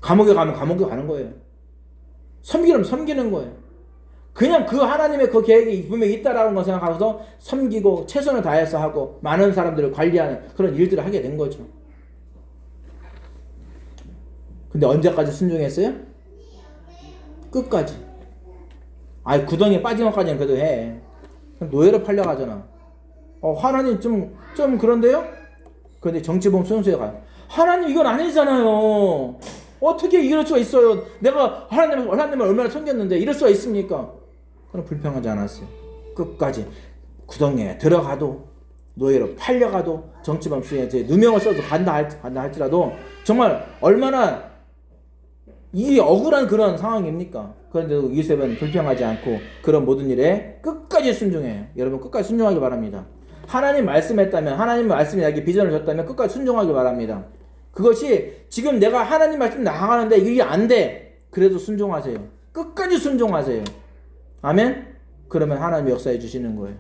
감옥에 가면 감옥에 가는 거예요. 섬기면 섬기는 거예요. 그냥 그 하나님의 그 계획이 분명히 있다라는 걸 생각하고서 섬기고 최선을 다해서 하고 많은 사람들을 관리하는 그런 일들을 하게 된 거죠. 근데 언제까지 순종했어요? 끝까지. 아이 구덩이에 빠진 것까지는 그래도 해. 노예로 팔려가잖아. 하나님 좀 그런데요? 근데 정치범 순수에 가요. 하나님 이건 아니잖아요. 어떻게 이럴 수가 있어요? 내가 하나님을 얼마나 섬겼는데 이럴 수가 있습니까? 그럼 불평하지 않았어요. 끝까지 구덩이에 들어가도 노예로 팔려가도 정치범 수에 누명을 써도 간다 할지라도 정말 얼마나 이 억울한 그런 상황입니까? 그런데도 요셉은 불평하지 않고 그런 모든 일에 끝까지 순종해요. 여러분 끝까지 순종하기 바랍니다. 하나님 말씀했다면 하나님 말씀이 나에게 비전을 줬다면 끝까지 순종하기 바랍니다. 그것이 지금 내가 하나님 말씀 나가는데 이게 안 돼. 그래도 순종하세요. 끝까지 순종하세요. 아멘? 그러면 하나님 역사해 주시는 거예요.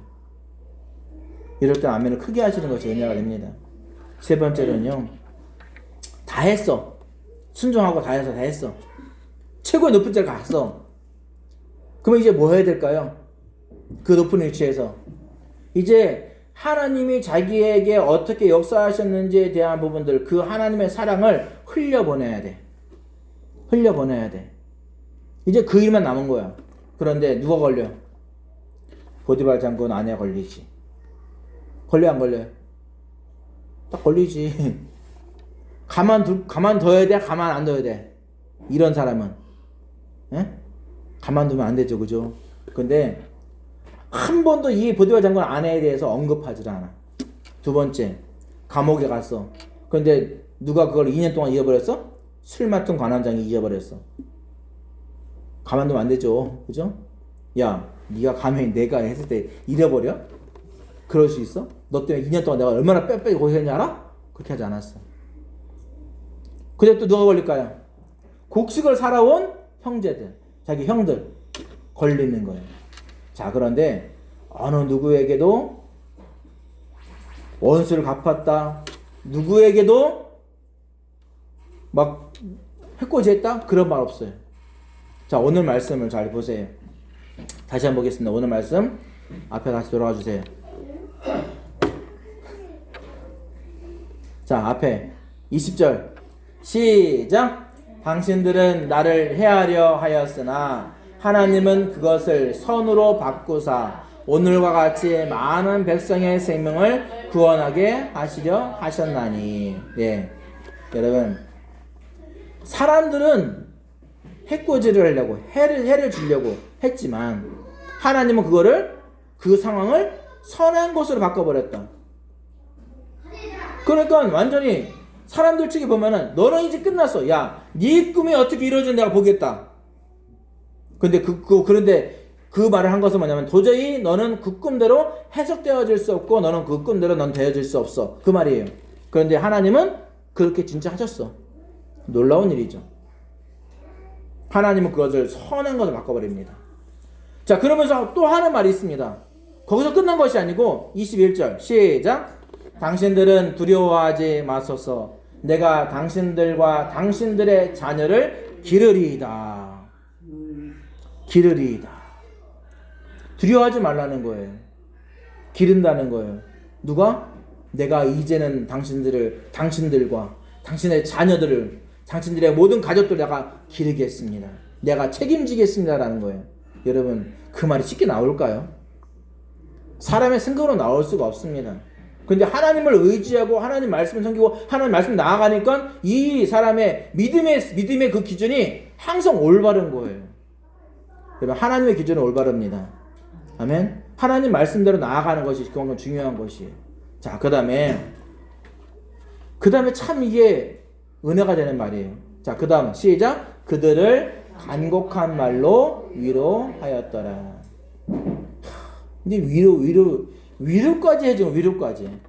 이럴 때 아멘을 크게 하시는 것이 은혜가 됩니다. 세 번째로는요. 다 했어. 순종하고 다 했어. 최고의 높은 자를 갔어. 그러면 이제 뭐 해야 될까요? 그 높은 위치에서 이제 하나님이 자기에게 어떻게 역사하셨는지에 대한 부분들 그 하나님의 사랑을 흘려보내야 돼. 이제 그 일만 남은 거야. 그런데 누가 걸려? 보디발 장군 아내 걸리지. 걸려 안 걸려요? 딱 걸리지. 가만둬야 돼? 가만 안 둬야 돼? 이런 사람은 가만두면 안 되죠. 그죠? 근데 한 번도 이 보디발 장군 아내에 대해서 언급하지 않아. 두 번째, 감옥에 갔어. 근데 누가 그걸 2년 동안 잊어버렸어? 술 맡은 관원장이 잊어버렸어. 가만두면 안 되죠. 그죠? 야, 네가 가면 내가 했을 때 잃어버려? 그럴 수 있어? 너 때문에 2년 동안 내가 얼마나 빽빽이 고생했는지 알아? 그렇게 하지 않았어. 근데 또 누가 걸릴까요? 곡식을 살아온 형제들, 자기 형들 걸리는 거예요. 자, 그런데 어느 누구에게도 원수를 갚았다, 누구에게도 막 해코지했다, 그런 말 없어요. 자, 오늘 말씀을 잘 보세요. 다시 한번 보겠습니다. 오늘 말씀 앞에 다시 돌아가 주세요. 자, 앞에 20절 시작. 당신들은 나를 해하려 하였으나 하나님은 그것을 선으로 바꾸사 오늘과 같이 많은 백성의 생명을 구원하게 하시려 하셨나니. 네, 여러분, 사람들은 해코지를 하려고 해를 주려고 했지만 하나님은 그거를 그 상황을 선한 것으로 바꿔버렸다. 그러니까 완전히 사람들 측에 보면은 너는 이제 끝났어. 야, 네 꿈이 어떻게 이루어지는지 내가 보겠다. 근데 그런데 그 말을 한 것은 뭐냐면 도저히 너는 그 꿈대로 해석되어질 수 없고 너는 그 꿈대로 넌 되어질 수 없어. 그 말이에요. 그런데 하나님은 그렇게 진짜 하셨어. 놀라운 일이죠. 하나님은 그것을 선한 것으로 바꿔버립니다. 자, 그러면서 또 하는 말이 있습니다. 거기서 끝난 것이 아니고 21절 시작. 당신들은 두려워하지 마소서. 내가 당신들과 당신들의 자녀를 기르리이다. 기르리이다. 두려워하지 말라는 거예요. 기른다는 거예요. 누가? 내가 이제는 당신들과 당신의 자녀들을, 당신들의 모든 가족들 내가 기르겠습니다. 내가 책임지겠습니다라는 거예요. 여러분, 그 말이 쉽게 나올까요? 사람의 생각으로 나올 수가 없습니다. 근데 하나님을 의지하고 하나님 말씀을 섬기고 하나님 말씀 나아가니까 이 사람의 믿음의 그 기준이 항상 올바른 거예요. 여러분, 하나님의 기준은 올바릅니다. 아멘. 하나님 말씀대로 나아가는 것이 그만큼 중요한 것이에요. 자, 그 다음에 참 이게 은혜가 되는 말이에요. 자, 그 다음 시작. 그들을 간곡한 말로 위로하였더라. 근데 위로까지 해줘. 위로까지.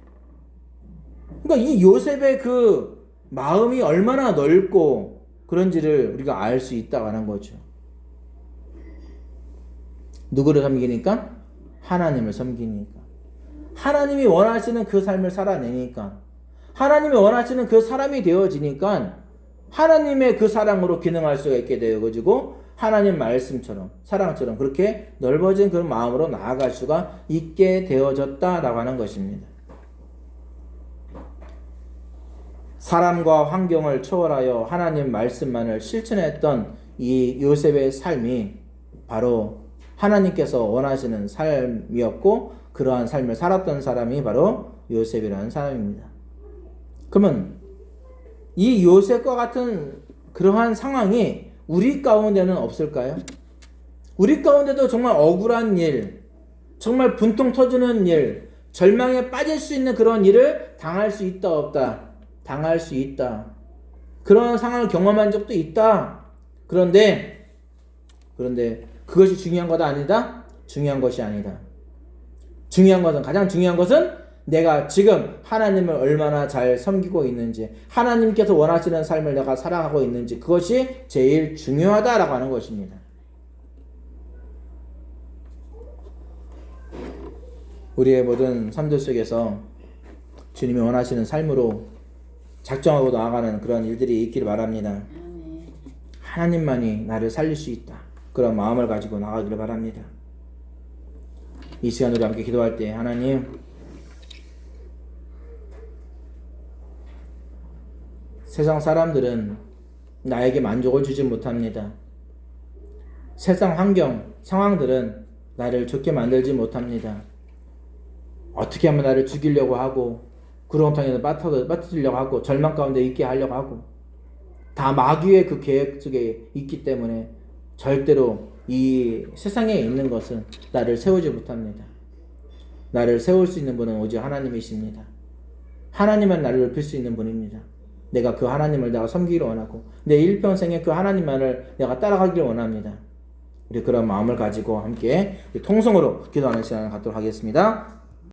그러니까 이 요셉의 그 마음이 얼마나 넓고 그런지를 우리가 알 수 있다고 하는 거죠. 누구를 섬기니까? 하나님을 섬기니까. 하나님이 원하시는 그 삶을 살아내니까. 하나님이 원하시는 그 사람이 되어지니까 하나님의 그 사랑으로 기능할 수가 있게 되어가지고 하나님 말씀처럼 사랑처럼 그렇게 넓어진 그런 마음으로 나아갈 수가 있게 되어졌다라고 하는 것입니다. 사람과 환경을 초월하여 하나님 말씀만을 실천했던 이 요셉의 삶이 바로 하나님께서 원하시는 삶이었고 그러한 삶을 살았던 사람이 바로 요셉이라는 사람입니다. 그러면 이 요셉과 같은 그러한 상황이 우리 가운데는 없을까요? 우리 가운데도 정말 억울한 일, 정말 분통 터지는 일, 절망에 빠질 수 있는 그런 일을 당할 수 있다 없다? 당할 수 있다. 그런 상황을 경험한 적도 있다. 그런데 그것이 중요한 것 아니다? 중요한 것이 아니다. 가장 중요한 것은 내가 지금 하나님을 얼마나 잘 섬기고 있는지, 하나님께서 원하시는 삶을 내가 살아가고 있는지, 그것이 제일 중요하다라고 하는 것입니다. 우리의 모든 삶들 속에서 주님이 원하시는 삶으로 작정하고 나아가는 그런 일들이 있기를 바랍니다. 하나님만이 나를 살릴 수 있다. 그런 마음을 가지고 나가기를 바랍니다. 이 시간 우리 함께 기도할 때 하나님, 세상 사람들은 나에게 만족을 주지 못합니다. 세상 환경, 상황들은 나를 좋게 만들지 못합니다. 어떻게 하면 나를 죽이려고 하고 구렁텅이에 빠뜨리려고 하고 절망 가운데 있게 하려고 하고 다 마귀의 그 계획 속에 있기 때문에 절대로 이 세상에 있는 것은 나를 세우지 못합니다. 나를 세울 수 있는 분은 오직 하나님이십니다. 하나님은 나를 높일 수 있는 분입니다. 내가 그 하나님을 내가 섬기기를 원하고 내 일평생에 그 하나님만을 내가 따라가기를 원합니다. 우리 그런 마음을 가지고 함께 통성으로 기도하는 시간을 갖도록 하겠습니다.